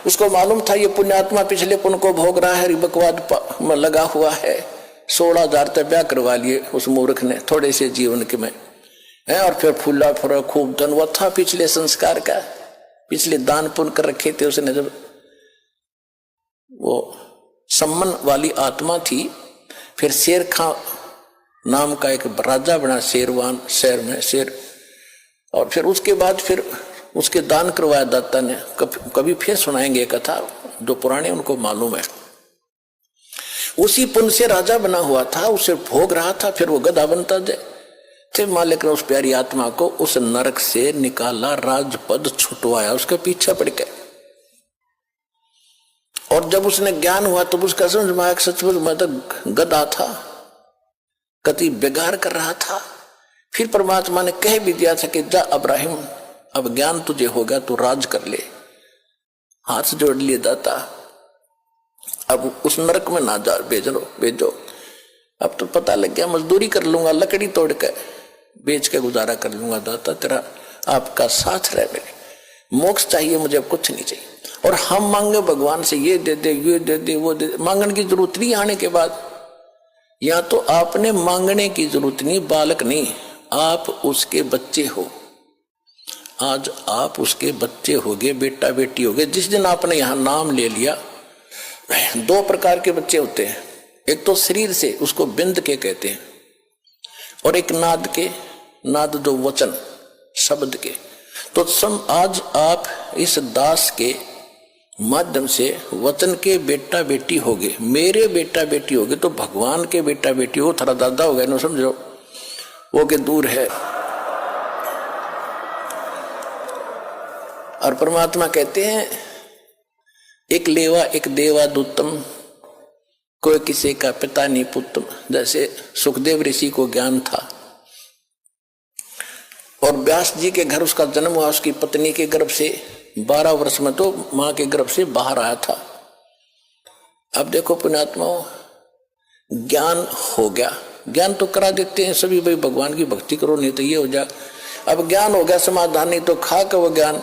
उसको मालूम था ये पुण्यात्मा पिछले पुण्य को भोग रहा है, बकवाद में लगा हुआ है। 16,000 तक ब्याह करवा लिए उस मूर्ख ने थोड़े से जीवन के में है, और फिर फूला फुरा खूब धनवत था पिछले संस्कार का, पिछले दान पुण्य कर रखे थे उसने। जब वो सम्मान वाली आत्मा थी, फिर शेर खां नाम का एक राजा बना, शेरवान शहर में शेर, और फिर उसके बाद फिर उसके दान करवाया दाता ने। कभी फिर सुनाएंगे कथा, जो पुराने उनको मालूम है। उसी पुण्य से राजा बना हुआ था, उसे भोग रहा था, फिर वो गधा बनता जाए। फिर मालिक ने उस प्यारी आत्मा को उस नरक से निकाला, राजपद छुटवाया, उसका पीछा पड़ गया। और जब उसने ज्ञान हुआ तो उसका समझ में आया सचमुच मैं तो गधा था, कति बेगार कर रहा था। फिर परमात्मा ने कह भी दिया था कि जा अब्राहिम, अब ज्ञान तुझे होगा तो राज कर ले। हाथ जोड़ लिए दाता, अब उस नरक में ना जा, भेजो। अब तो पता लग गया, मजदूरी कर लूंगा, लकड़ी तोड़ कर बेच के गुजारा कर लूंगा दाता, तेरा आपका साथ रहे, मेरे मोक्ष चाहिए मुझे, अब कुछ नहीं चाहिए। और हम मांगे भगवान से ये दे दे, ये दे दे, वो दे दे, मांगने की जरूरत नहीं। आने के बाद या तो आपने मांगने की जरूरत नहीं, बालक नहीं, आप उसके बच्चे हो। आज आप उसके बच्चे होगे, बेटा बेटी होगे। जिस दिन आपने यहां नाम ले लिया, 2 प्रकार के बच्चे होते हैं, एक तो शरीर से, उसको बिंद के कहते हैं, और एक नाद के, नाद जो वचन शब्द के। तो आज आप इस दास के माध्यम से वचन के बेटा बेटी होगे, मेरे बेटा बेटी होगे, तो भगवान के बेटा बेटी हो, थारा दादा हो गए ना, समझो वो के दूर है। और परमात्मा कहते हैं एक लेवा एक देवा दूतम, कोई किसी का पिता नहीं पुत्रम। जैसे सुखदेव ऋषि को ज्ञान था और व्यास जी के घर उसका जन्म हुआ, उसकी पत्नी के गर्भ से 12 वर्ष में तो मां के गर्भ से बाहर आया था। अब देखो पुण्यात्माओं, ज्ञान हो गया, ज्ञान तो करा देते हैं सभी, भाई भगवान की भक्ति करो नहीं तो ये हो जाए। अब ज्ञान हो गया, समाधान नहीं तो खा का वो ज्ञान।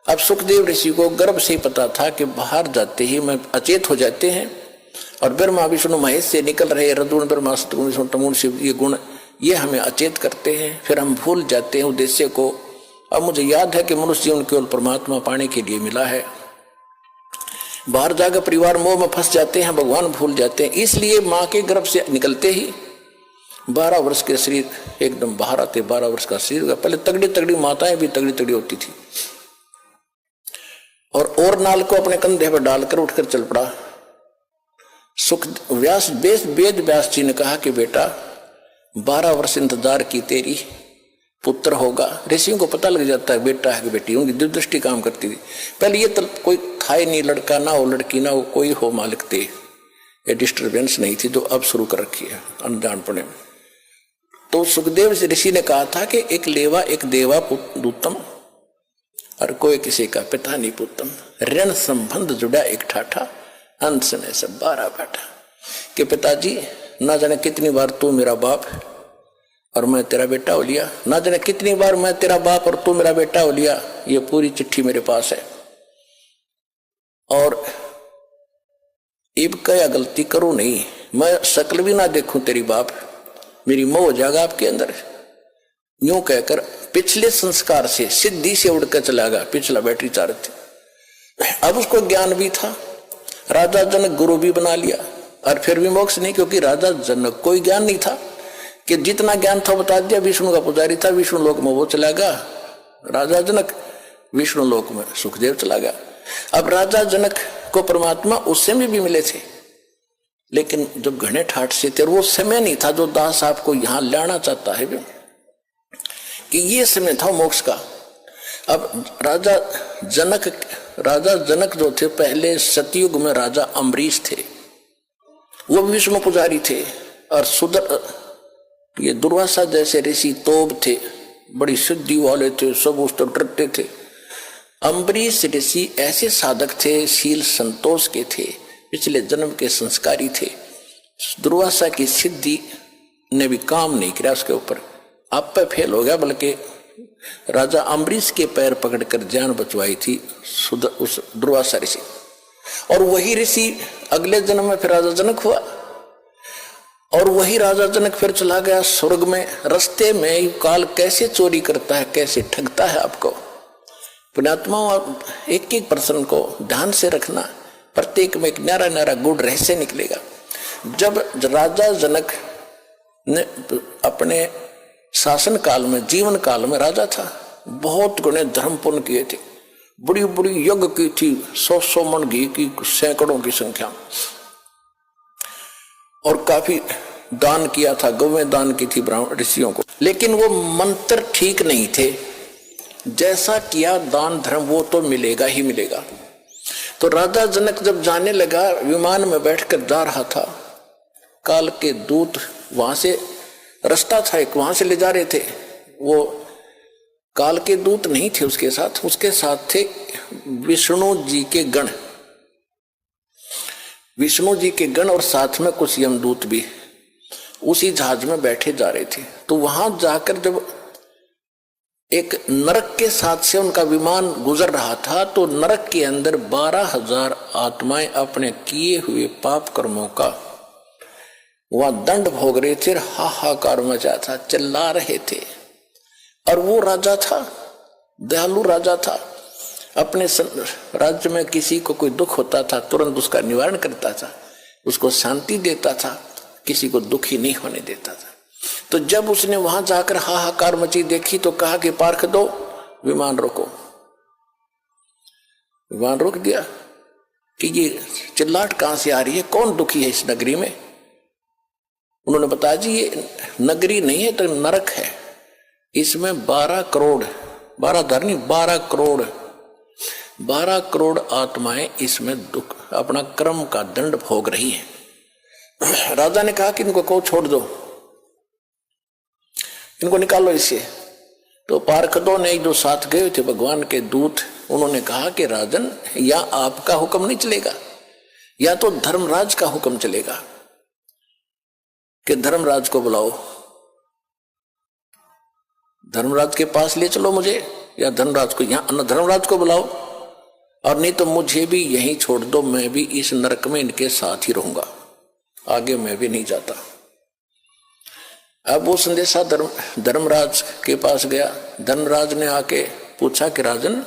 अब सुखदेव ऋषि को गर्भ से ही पता था कि बाहर जाते ही मैं अचेत हो जाते हैं, और ब्रह्मा विष्णु महेश से निकल रहे रजोगुण ब्रह्मा सतगुण विष्णु तमोगुण शिव, ये गुण ये हमें अचेत करते हैं, फिर हम भूल जाते हैं उद्देश्य को। अब मुझे याद है कि मनुष्य जीवन केवल परमात्मा पाने के लिए मिला है। बाहर जाकर परिवार मोह में फंस जाते हैं, भगवान भूल जाते हैं। इसलिए माँ के गर्भ से निकलते ही 12 वर्ष के शरीर एकदम बाहर आते, 12 वर्ष का शरीर। पहले तगड़ी तगड़ी माताएं भी तगड़ी तगड़ी होती थी। और नाल को अपने कंधे पर डालकर उठकर चल पड़ा। वेद व्यास जी ने कहा कि बेटा 12 वर्ष इंतजार की, तेरी पुत्र होगा। ऋषियों को पता लग जाता है बेटा है कि बेटी, उनकी दूरदृष्टि काम करती थी। पहले ये तो कोई था ही नहीं, लड़का ना हो लड़की ना हो, कोई हो मालिक थे, ये डिस्टर्बेंस नहीं थी जो अब शुरू कर रखी है अनजानपने में। तो सुखदेव ऋषि ने कहा था कि एक लेवा एक देवा दूतम, और कोई किसी का पिता नहीं पुतम। ऋण संबंध जुड़ा एक ठाठा, अंत में सब 12 बैठा। कि पिताजी ना जाने कितनी बार तू मेरा बाप और मैं तेरा बेटा हो लिया, ना जाने कितनी बार मैं तेरा बाप और तू मेरा बेटा हो लिया। ये पूरी चिट्ठी मेरे पास है, और इब क्या गलती करूं नहीं, मैं शक्ल भी ना देखूं तेरी बाप, मेरी मोह हो जाएगा आपके अंदर। यूं कहकर पिछले संस्कार से सिद्धि से उड़कर चला गया। पिछला बैटरी चार्ज थी। अब उसको ज्ञान भी था, राजा जनक गुरु भी बना लिया, और फिर भी मोक्ष नहीं, क्योंकि राजा जनक कोई ज्ञान नहीं था कि जितना ज्ञान था बता दिया। विष्णु का पुजारी था, विष्णु लोक में वो चला गया राजा जनक, विष्णु लोक में सुखदेव चला गया। अब राजा जनक को परमात्मा उस समय भी मिले थे, लेकिन जब घने ठाठ से थे, वो समय नहीं था जो दास आपको यहां लाना चाहता है कि ये समय था मोक्ष का। अब राजा जनक जो थे, पहले सतयुग में राजा अम्बरीश थे, वो विष्णु पुजारी थे। और ये दुर्वासा जैसे ऋषि तोब थे, बड़ी सिद्धि वाले थे, सब उस तरफ डरते थे। अम्बरीश ऋषि ऐसे साधक थे, शील संतोष के थे, पिछले जन्म के संस्कारी थे। दुर्वासा की सिद्धि ने भी काम नहीं किया उसके ऊपर, आप पे फेल हो गया, बल्कि राजा अम्बरीश के पैर पकड़कर जान बचवाई थी उस दुर्वासा ऋषि। और वही ऋषि अगले जन्म में फिर राजा जनक हुआ, और वही राजा जनक फिर चला गया स्वर्ग में। रास्ते में काल कैसे चोरी करता है, कैसे ठगता है आपको। पुण्यात्माओं, एक एक पर्सन को ध्यान से रखना, प्रत्येक में एक न्यारा न्यारा गुण रहस्य निकलेगा। जब राजा जनक ने अपने शासन काल में, जीवन काल में राजा था, बहुत गुणे धर्म पुण्य किए थे, बड़ी बड़ी यज्ञ की थी, 100 मन घी की, सैकड़ों की संख्या, और काफी दान किया था, गौवें दान की थी ब्राह्मण ऋषियों को। लेकिन वो मंत्र ठीक नहीं थे, जैसा किया दान धर्म वो तो मिलेगा ही मिलेगा। तो राजा जनक जब जाने लगा, विमान में बैठकर जा रहा था, काल के दूत वहां से, रास्ता था एक, वहां से ले जा रहे थे। वो काल के दूत नहीं थे उसके साथ थे विष्णु जी के गण, विष्णु जी के गण, और साथ में कुछ यमदूत भी उसी जहाज में बैठे जा रहे थे। तो वहां जाकर जब एक नरक के साथ से उनका विमान गुजर रहा था, तो नरक के अंदर 12,000 आत्माएं अपने किए हुए पाप कर्मों का वहां दंड भोग रहे थे, हाहाकार मचा था, चिल्ला रहे थे। और वो राजा था, दयालु राजा था, अपने राज्य में किसी को कोई दुख होता था तुरंत उसका निवारण करता था, उसको शांति देता था, किसी को दुखी नहीं होने देता था। तो जब उसने वहां जाकर हाहाकार मची देखी तो कहा कि पार्क दो, विमान रोको। विमान रोक दिया कि ये चिल्लाहट कहां से आ रही है, कौन दुखी है इस नगरी में। उन्होंने बताया जी ये नगरी नहीं है तो नरक है, इसमें 12 करोड़ 12 करोड़ आत्माएं इसमें दुख अपना कर्म का दंड भोग रही हैं। राजा ने कहा कि इनको को छोड़ दो, इनको निकालो इससे। तो पार्षदों ने जो साथ गए थे भगवान के दूत, उन्होंने कहा कि राजन, या आपका हुक्म नहीं चलेगा, या तो धर्मराज का हुक्म चलेगा कि धर्मराज को बुलाओ, धर्मराज के पास ले चलो मुझे, या धर्मराज को यहां धर्मराज को बुलाओ, और नहीं तो मुझे भी यहीं छोड़ दो, मैं भी इस नरक में इनके साथ ही रहूंगा, आगे मैं भी नहीं जाता। अब वो संदेशा धर्मराज के पास गया। धर्मराज ने आके पूछा कि राजन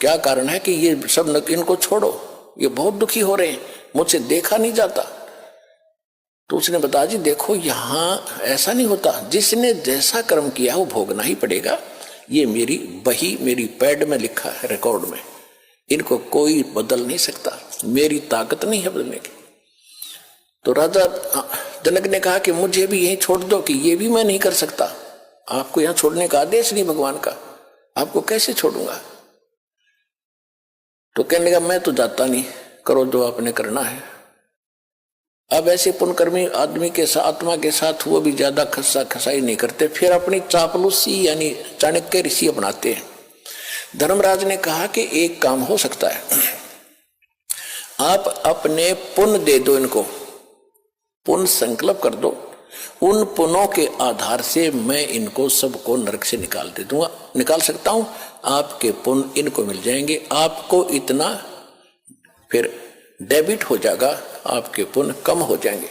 क्या कारण है कि ये सब इनको छोड़ो, ये बहुत दुखी हो रहे हैं, मुझसे देखा नहीं जाता। तो उसने बताया जी देखो यहाँ ऐसा नहीं होता, जिसने जैसा कर्म किया वो भोगना ही पड़ेगा। ये मेरी बही, मेरी पैड में लिखा है, रिकॉर्ड में, इनको कोई बदल नहीं सकता, मेरी ताकत नहीं है बदलने की। तो राजा जनक ने कहा कि मुझे भी यहीं छोड़ दो, कि ये भी मैं नहीं कर सकता, आपको यहां छोड़ने का आदेश नहीं भगवान का, आपको कैसे छोड़ूंगा। तो कहने लगा मैं तो जाता नहीं, करो जो आपने करना है। अब ऐसे पुण्यकर्मी आदमी के साथ, आत्मा के साथ वो भी ज्यादा खस्सा खसाई नहीं करते, फिर अपनी चापलूसी यानी चाणक्य ऋषि अपनाते हैं। धर्मराज ने कहा कि एक काम हो सकता है, आप अपने पुण्य दे दो, इनको पुण्य संकल्प कर दो, उन पुण्यों के आधार से मैं इनको सबको नरक से निकाल दे दूंगा, निकाल सकता हूं, आपके पुण्य इनको मिल जाएंगे, आपको इतना फिर डेबिट हो जाएगा, आपके पुण्य कम हो जाएंगे।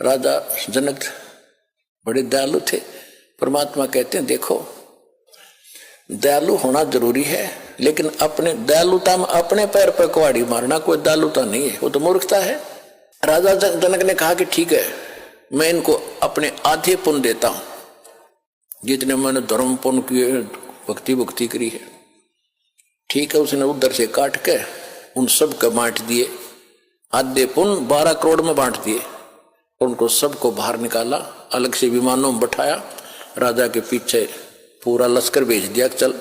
राजा जनक बड़े दयालु थे। परमात्मा कहते हैं देखो दयालु होना जरूरी है, लेकिन अपने दयालुता में अपने पैर पर कुहाड़ी मारना कोई दयालुता नहीं है, वो तो मूर्खता है। राजा जनक ने कहा कि ठीक है, मैं इनको अपने आधे पुण्य देता हूं, जितने मैंने धर्म पुण्य किए, भक्ति भक्ति करी है, ठीक है। उसने उधर से काट के उन सब को बांट दिए, आधे पुण्य 12 करोड़ में बांट दिए, उनको सबको बाहर निकाला, अलग से विमानों में बैठाया, राजा के पीछे पूरा लश्कर भेज दिया, चल।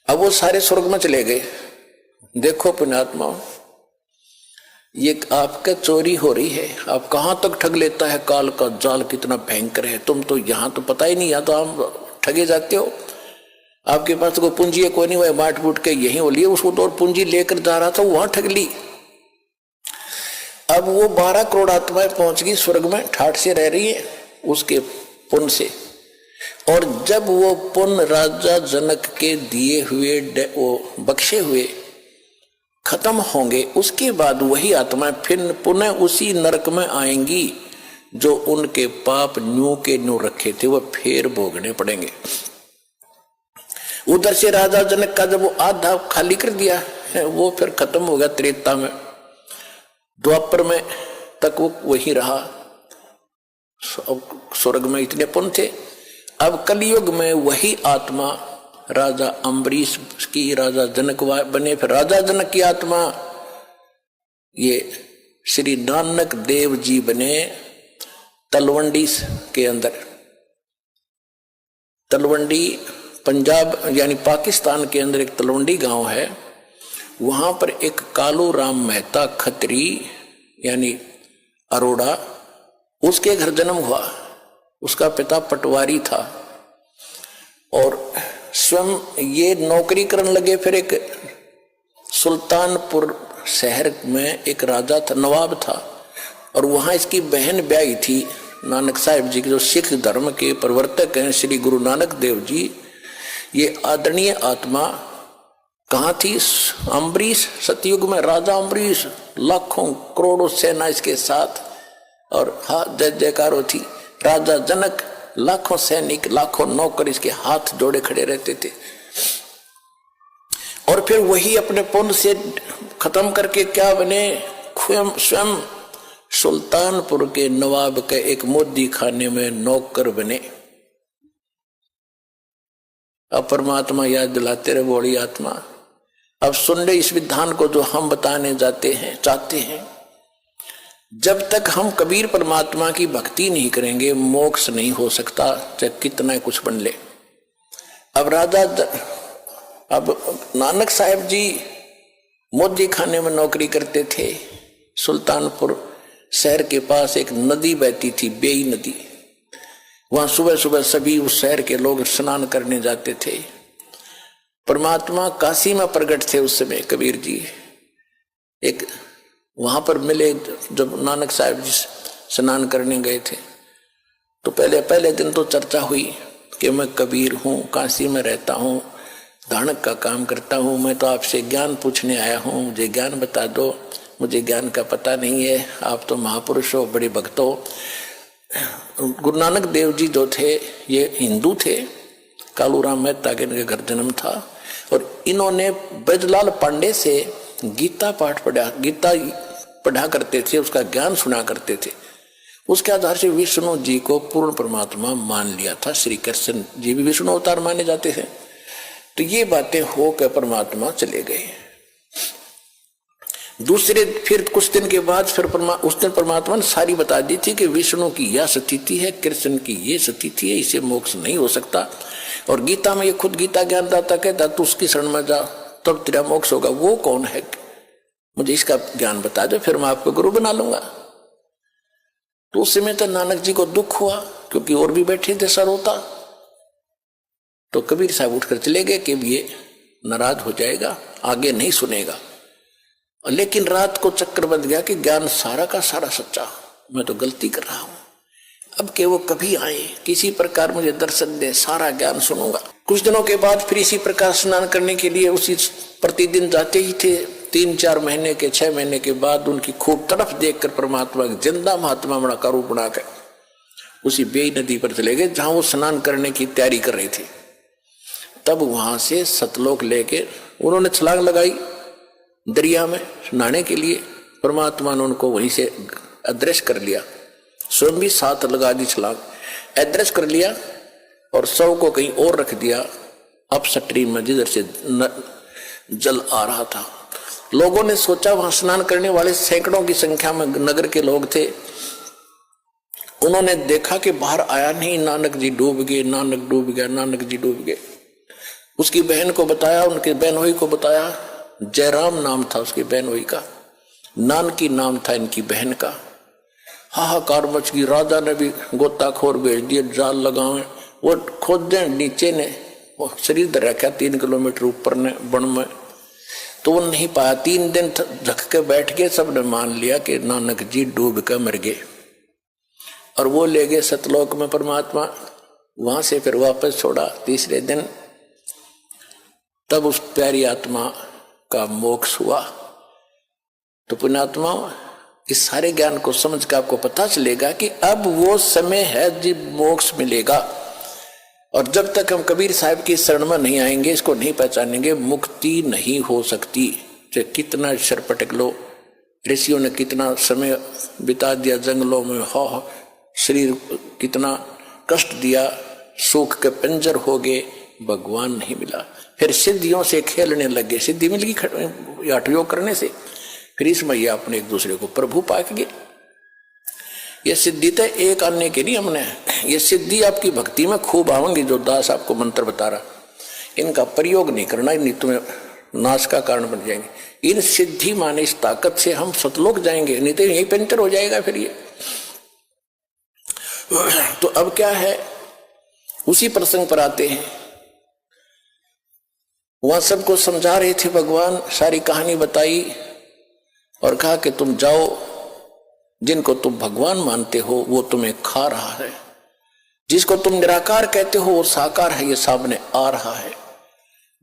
अब वो सारे स्वर्ग में चले गए। देखो पुण्यात्माओं, ये आपका चोरी हो रही है, आप कहां तक ठग लेता है, काल का जाल कितना भयंकर है, तुम तो यहां तो पता ही नहीं, या तो आप ठगे जाते हो, आपके पास तो कोई पूंजी है कोई नहीं, वह बांट बूट के यही हो लिए, उसको तो और पूंजी लेकर जा रहा था, वहां ठग ली। अब वो 12 करोड़ आत्माएं पहुंच गई स्वर्ग में, ठाठ से रह रही है उसके पुण्य से। और जब वो पुण्य राजा जनक के दिए हुए वो बख्शे हुए खत्म होंगे, उसके बाद वही आत्माएं फिर पुनः उसी नरक में आएंगी जो उनके पाप न्यू के न्यू रखे थे, वो फिर भोगने पड़ेंगे। उधर से राजा जनक का जब वो आधा खाली कर दिया है, वो फिर खत्म हो गया त्रेता में, द्वापर में तक वो वही रहा, स्वर्ग में इतने पुण्य थे। अब कलयुग में वही आत्मा राजा अम्बरीश की, राजा जनक बने, फिर राजा जनक की आत्मा ये श्री नानक देव जी बने तलवंडी के अंदर। तलवंडी पंजाब यानी पाकिस्तान के अंदर एक तलवंडी गांव है, वहां पर एक कालू राम मेहता खत्री यानी अरोड़ा, उसके घर जन्म हुआ। उसका पिता पटवारी था और स्वयं ये नौकरी करने लगे। फिर एक सुल्तानपुर शहर में एक राजा था, नवाब था, और वहां इसकी बहन ब्याही थी नानक साहिब जी के, जो सिख धर्म के प्रवर्तक हैं श्री गुरु नानक देव जी। ये आदरणीय आत्मा कहाँ थी? अम्बरीश, सतयुग में राजा अम्बरीश, लाखों करोड़ों सेना इसके साथ, और हाथ जय जयकारो थी। राजा जनक, लाखों सैनिक, लाखों नौकर इसके हाथ जोड़े खड़े रहते थे। और फिर वही अपने पुण्य से खत्म करके क्या बने? स्वयं सुल्तानपुर के नवाब के एक मोदी खाने में नौकर बने। अब परमात्मा याद दिलाते रहे, बड़ी आत्मा अब सुन ले इस विधान को जो हम बताने जाते हैं, चाहते हैं। जब तक हम कबीर परमात्मा की भक्ति नहीं करेंगे, मोक्ष नहीं हो सकता, चाहे कितना कुछ बन ले। अब नानक साहिब जी मोदी खाने में नौकरी करते थे। सुल्तानपुर शहर के पास एक नदी बहती थी, बेई नदी। वहां सुबह सुबह सभी उस शहर के लोग स्नान करने जाते थे। परमात्मा काशी में प्रकट थे उस समय, कबीर जी एक वहां पर मिले। जब नानक साहिब जी स्नान करने गए थे तो पहले दिन तो चर्चा हुई कि मैं कबीर हूँ, काशी में रहता हूँ, धानक का काम करता हूँ, मैं तो आपसे ज्ञान पूछने आया हूँ, मुझे ज्ञान बता दो, मुझे ज्ञान का पता नहीं है, आप तो महापुरुष हो, बड़े भक्त हो। गुरु नानक देव जी जो थे ये हिंदू थे, कालूराम मेहता के इनके घर जन्म था, और इन्होंने ब्रजलाल पांडे से गीता पाठ पढ़ा। गीता पढ़ा करते थे, उसका ज्ञान सुना करते थे। उसके आधार से विष्णु जी को पूर्ण परमात्मा मान लिया था। श्री कृष्ण जी भी विष्णु अवतार माने जाते हैं। तो ये बातें होकर परमात्मा चले गए। दूसरे फिर कुछ दिन के बाद फिर उस दिन परमात्मा ने सारी बता दी थी कि विष्णु की यह स्थिति है, कृष्ण की ये स्थिति है, इसे मोक्ष नहीं हो सकता। और गीता में ये खुद गीता ज्ञानदाता कहता तू उसकी शरण में जा तब तेरा मोक्ष होगा। वो कौन है, मुझे इसका ज्ञान बता दो, फिर मैं आपको गुरु बना लूंगा। तो उस समय तो नानक जी को दुख हुआ, क्योंकि और भी बैठे थे सरोता। तो कबीर साहब उठकर चले गए कि ये नाराज हो जाएगा, आगे नहीं सुनेगा। लेकिन रात को चक्कर बंद गया कि ज्ञान सारा का सारा सच्चा, मैं तो गलती कर रहा हूं। अब के वो कभी आए, किसी प्रकार मुझे दर्शन दे, सारा ज्ञान सुनूंगा। कुछ दिनों के बाद फिर इसी प्रकार स्नान करने के लिए उसी प्रतिदिन जाते ही थे। 3-4 महीने के 6 महीने के बाद उनकी खूब तरफ देखकर परमात्मा जिंदा महात्मा बड़ा का रूप बनाकर उसी बेई नदी पर चले गए, जहां वो स्नान करने की तैयारी कर रही थी। तब वहां से सतलोक लेके उन्होंने छलांग लगाई दरिया में नहाने के लिए। परमात्मा ने उनको वहीं से अदृश्य कर लिया, स्वयं भी साथ लगा दी छलांग, अदृश्य कर लिया और शव को कहीं और रख दिया अपस्ट्रीम में, जिधर से जल आ रहा था। लोगों ने सोचा, वहां स्नान करने वाले सैकड़ों की संख्या में नगर के लोग थे। उन्होंने देखा कि बाहर आया नहीं, नानक जी डूब गए, नानक डूब गया, नानक जी डूब गए। उसकी बहन को बताया, उनके बहनोई को बताया। जयराम नाम था उसकी बहनोई का, नानकी नाम था इनकी बहन का। हाहाकार मच गई। राजा ने भी गोताखोर भेज दिए, जाल लगावे। वो खोदे नीचे ने, वो शरीर धर रखा 3 किलोमीटर ऊपर ने बन में, तो वो नहीं पाया। 3 दिन झक के बैठ गए। सबने मान लिया कि नानक जी डूब कर मर गए और वो ले गए सतलोक में परमात्मा। वहां से फिर वापस छोड़ा तीसरे दिन। तब उस प्यारी आत्मा का मोक्ष हुआ। तो पुण्यात्मा, इस सारे ज्ञान को समझ कर आपको पता चलेगा कि अब वो समय है जब मोक्ष मिलेगा। और जब तक हम कबीर साहब की शरण में नहीं आएंगे, इसको नहीं पहचानेंगे, मुक्ति नहीं हो सकती। चाहे कितना शरपटक लो, ऋषियों ने कितना समय बिता दिया जंगलों में, हो शरीर कितना कष्ट दिया, सुख के पंजर हो गए, भगवान नहीं मिला। फिर सिद्धियों से खेलने लगे, सिद्धि मिल गई हठ योग करने से। फिर इसमें ये अपने एक दूसरे को प्रभु पाक गए। ये सिद्धि तो एक आने के नहीं, हमने ये सिद्धि आपकी भक्ति में खूब आवेंगी। जो दास आपको मंत्र बता रहा, इनका प्रयोग नहीं करना, नहीं तुम्हें नाश का कारण बन जाएंगे। इन सिद्धि माने इस ताकत से हम सतलोक जाएंगे, नहीं तो यही पंचर हो जाएगा फिर ये। तो अब क्या है, उसी प्रसंग पर आते हैं। वहां सबको समझा रहे थे भगवान, सारी कहानी बताई और कहा कि तुम जाओ, जिनको तुम भगवान मानते हो वो तुम्हें खा रहा है, जिसको तुम निराकार कहते हो वो साकार है, ये सामने आ रहा है।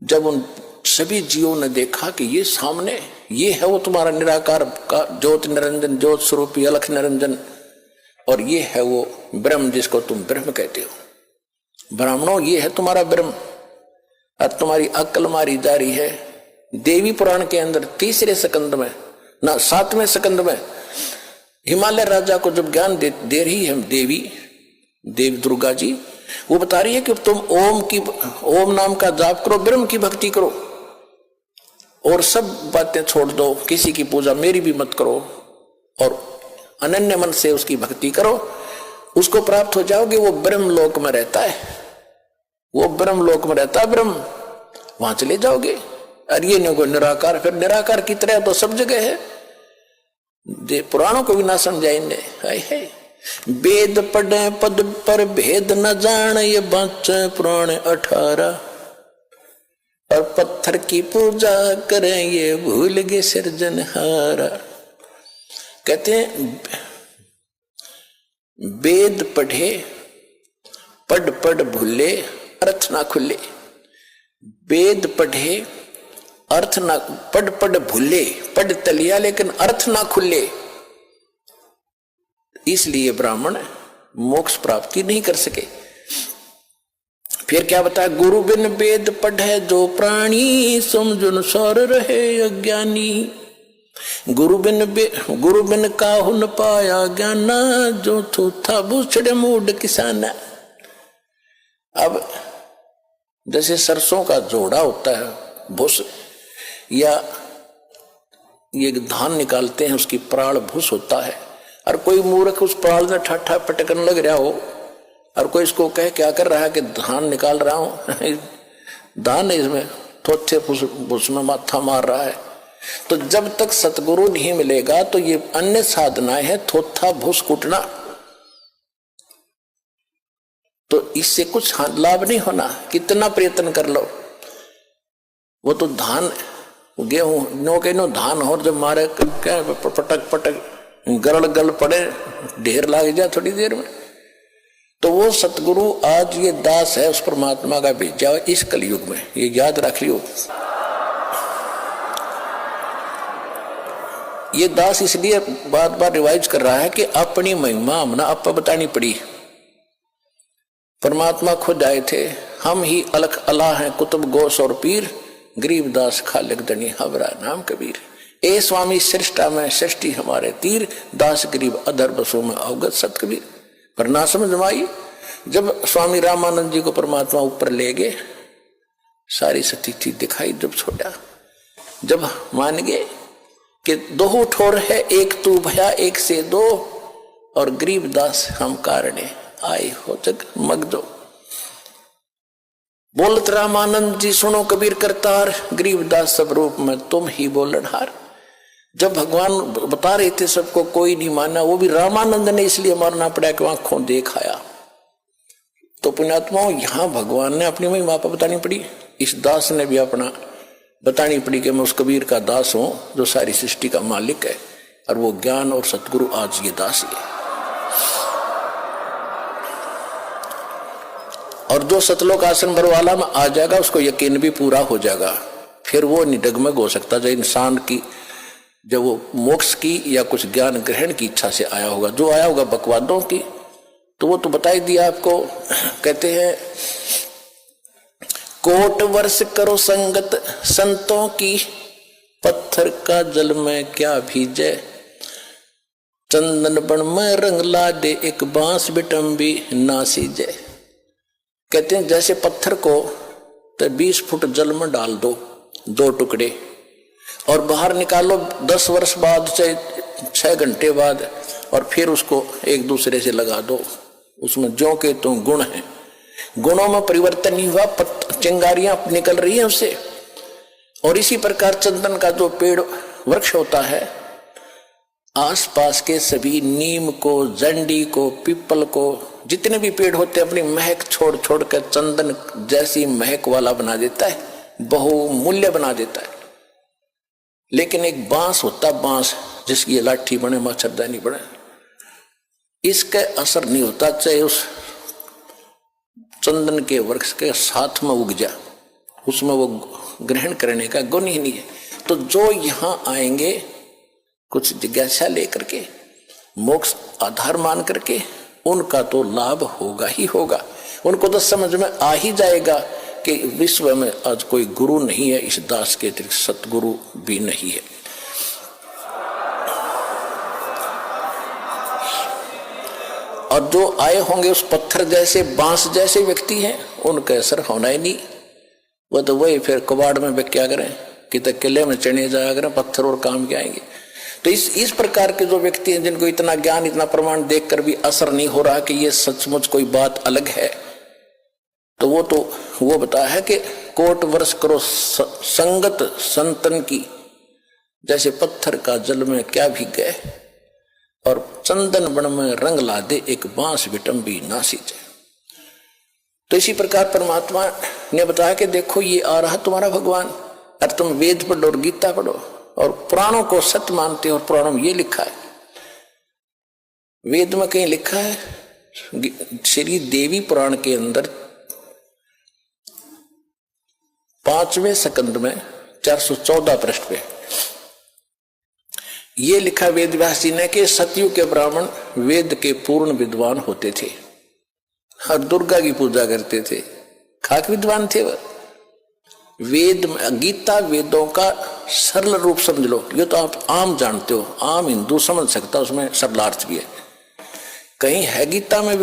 जब उन सभी जीवों ने देखा कि ये सामने, ये है वो तुम्हारा निराकार का ज्योत निरंजन, ज्योत स्वरूपी अलख निरंजन, और ये है वो ब्रह्म जिसको तुम ब्रह्म कहते हो। ब्राह्मणों, ये है तुम्हारा ब्रह्म और तुम्हारी अक्ल मारी जा रही है। देवी पुराण के अंदर 3 स्कंद में ना 7वें स्कंद में हिमालय राजा को जब ज्ञान दे रही है देवी दुर्गा जी, वो बता रही है कि तुम ओम नाम का जाप करो, ब्रह्म की भक्ति करो और सब बातें छोड़ दो, किसी की पूजा मेरी भी मत करो और अनन्य मन से उसकी भक्ति करो, उसको प्राप्त हो जाओगे। वो ब्रह्म लोक में रहता है, वो ब्रह्म लोक में रहता है ब्रह्म, वहां चले जाओगे। और ये नहीं को निराकार, फिर निराकार की तरह तो सब जगह है। पुराणों को भी ना समझाए इनने। वेद पढ़े पद पर भेद न जान, ये बाँचे पुराण 18। और पत्थर की पूजा करें, ये भूल गए सिरजनहारा। कहते हैं वेद पढ़े पढ़ भूले, अर्थ ना खुले। वेद पढ़े, अर्थ ना, पढ़ भूले, पढ़ तलिया लेकिन अर्थ ना खुले। इसलिए ब्राह्मण मोक्ष प्राप्ति नहीं कर सके। फिर क्या बताया, गुरु बिन वेद पढ़े जो प्राणी, समझुन सौर रहे अज्ञानी। गुरु बिन काहू न पाया ज्ञाना, जो थूथा बूछड़े मूड किसाना। अब जैसे सरसों का जोड़ा होता है भूस, या ये धान निकालते हैं उसकी प्राण भूस होता है, और कोई मूर्ख उस प्राण में ठाठा पटकन लग रहा हो और कोई इसको कहे क्या कर रहा है कि धान निकाल रहा हूं धान इसमें थोथे भूस में माथा मार रहा है। तो जब तक सतगुरु नहीं मिलेगा तो ये अन्य साधनाएं हैं थोथा भूस कुटना, तो इससे कुछ लाभ नहीं होना, कितना प्रयत्न कर लो। वो तो धान गेहूं नो के नो धान हो, जब मारे क्या पटक पटक गरड़ गल पड़े ढेर लाग जाए थोड़ी देर में। तो वो सतगुरु आज ये दास है उस परमात्मा का भेजा इस कलयुग में, ये याद रख लियो। ये दास इसलिए बार बार रिवाइज कर रहा है कि अपनी महिमा हमने आपको बतानी पड़ी। परमात्मा खुद आए थे, हम ही अलख अला हैं कुतुब गोस और पीर, गरीबदास खालिक दनी हवरा नाम कबीर। ए स्वामी सृष्टा में सृष्टि हमारे तीर, दास गरीब अधर बसों में अवगत सत कबीर। पर ना समझ आई, जब स्वामी रामानंद जी को परमात्मा ऊपर ले गए, सारी स्थिति दिखाई, जब छोड़ा, जब मान गए कि दो ठोर है एक तू भया एक से दो, और गरीबदास हम कारणे आए हो जग मगदो। बोलत रामानंद जी सुनो कबीर करतार, गरीबदास सब रूप में तुम ही बोलनहार। जब भगवान बता रहे थे सबको, कोई नहीं माना, वो भी रामानंद ने इसलिए मारना पड़ा कि आंखों देख आया। तो पुण्यात्माओं, यहां भगवान ने अपनी महिमा बतानी पड़ी, इस दास ने भी अपना बतानी पड़ी कि मैं उस कबीर का दास हूं जो सारी सृष्टि का मालिक है, और वो ज्ञान और सतगुरु आज ये दास है। और जो सतलोक आसन भरवाला में आ जाएगा उसको यकीन भी पूरा हो जाएगा, फिर वो निडगमग हो सकता है। जो इंसान की जब वो मोक्ष की या कुछ ज्ञान ग्रहण की इच्छा से आया होगा, जो आया होगा बकवादों की, तो वो तो बता ही दिया आपको। कहते हैं कोट वर्ष करो संगत संतों की, पत्थर का जल में क्या भीजे, चंदन बन में रंग ला दे एक बांस बिटम्बी ना सीजे। कहते हैं जैसे पत्थर को तो 20 फुट जल में डाल दो, 2 टुकड़े, और बाहर निकालो 10 वर्ष बाद, चाहे 6 घंटे बाद, और फिर उसको एक दूसरे से लगा दो, उसमें जो के तो गुण है, गुणों में परिवर्तन नहीं हुआ, चिंगारियां निकल रही है उससे। और इसी प्रकार चंदन का जो पेड़ वृक्ष होता है, आसपास के सभी नीम को, जंडी को, पीपल को, जितने भी पेड़ होते हैं अपनी महक छोड़ छोड़ कर चंदन जैसी महक वाला बना देता है, बहुमूल्य बना देता है। लेकिन एक बांस होता, बांस जिसकी लाठी बने मच्छरदानी बने, इसका असर नहीं होता, चाहे उस चंदन के वृक्ष के साथ में उग जा, उसमें वो ग्रहण करने का गुण ही नहीं है। तो जो यहां आएंगे कुछ जिज्ञासा लेकर के, मोक्ष आधार मान करके, उनका तो लाभ होगा ही होगा। उनको तो समझ में आ ही जाएगा कि विश्व में आज कोई गुरु नहीं है, इस दास के अतिरिक्त सतगुरु भी नहीं है। और जो आए होंगे उस पत्थर जैसे, बांस जैसे व्यक्ति हैं, उनका असर होना ही नहीं। वो तो वही फिर कबाड़ में वे क्या करें, कि तो किले में चढ़े जाया करें, पत्थर और काम के आएंगे। तो इस प्रकार के जो व्यक्ति हैं, जिनको इतना ज्ञान, इतना प्रमाण देखकर भी असर नहीं हो रहा कि ये सचमुच कोई बात अलग है, तो वो बताया है कि कोट वर्ष करो संगत संतन की, जैसे पत्थर का जल में क्या भीग गए, और चंदन बन में रंग ला दे एक बांस विटम्बी ना सींचे। तो इसी प्रकार परमात्मा ने बताया कि देखो ये आ रहा तुम्हारा भगवान, और तुम वेद पढ़ो और गीता पढ़ो और पुराणों को सत्य मानते हो। और पुराणों में ये लिखा है, वेद में कहीं लिखा है, श्री देवी पुराण के अंदर 5वें स्कंद में 414 पृष्ठ पे ये लिखा वेद व्यास जी ने कि सतयुग के ब्राह्मण वेद के पूर्ण विद्वान होते थे और दुर्गा की पूजा करते थे, खाक विद्वान थे वह। वेद गीता वेदों का सरल रूप समझ लो। ये तो आप आम जानते हो, आम हिंदू समझ सकता, उसमें सरलार्थ भी है। कहीं है गीता में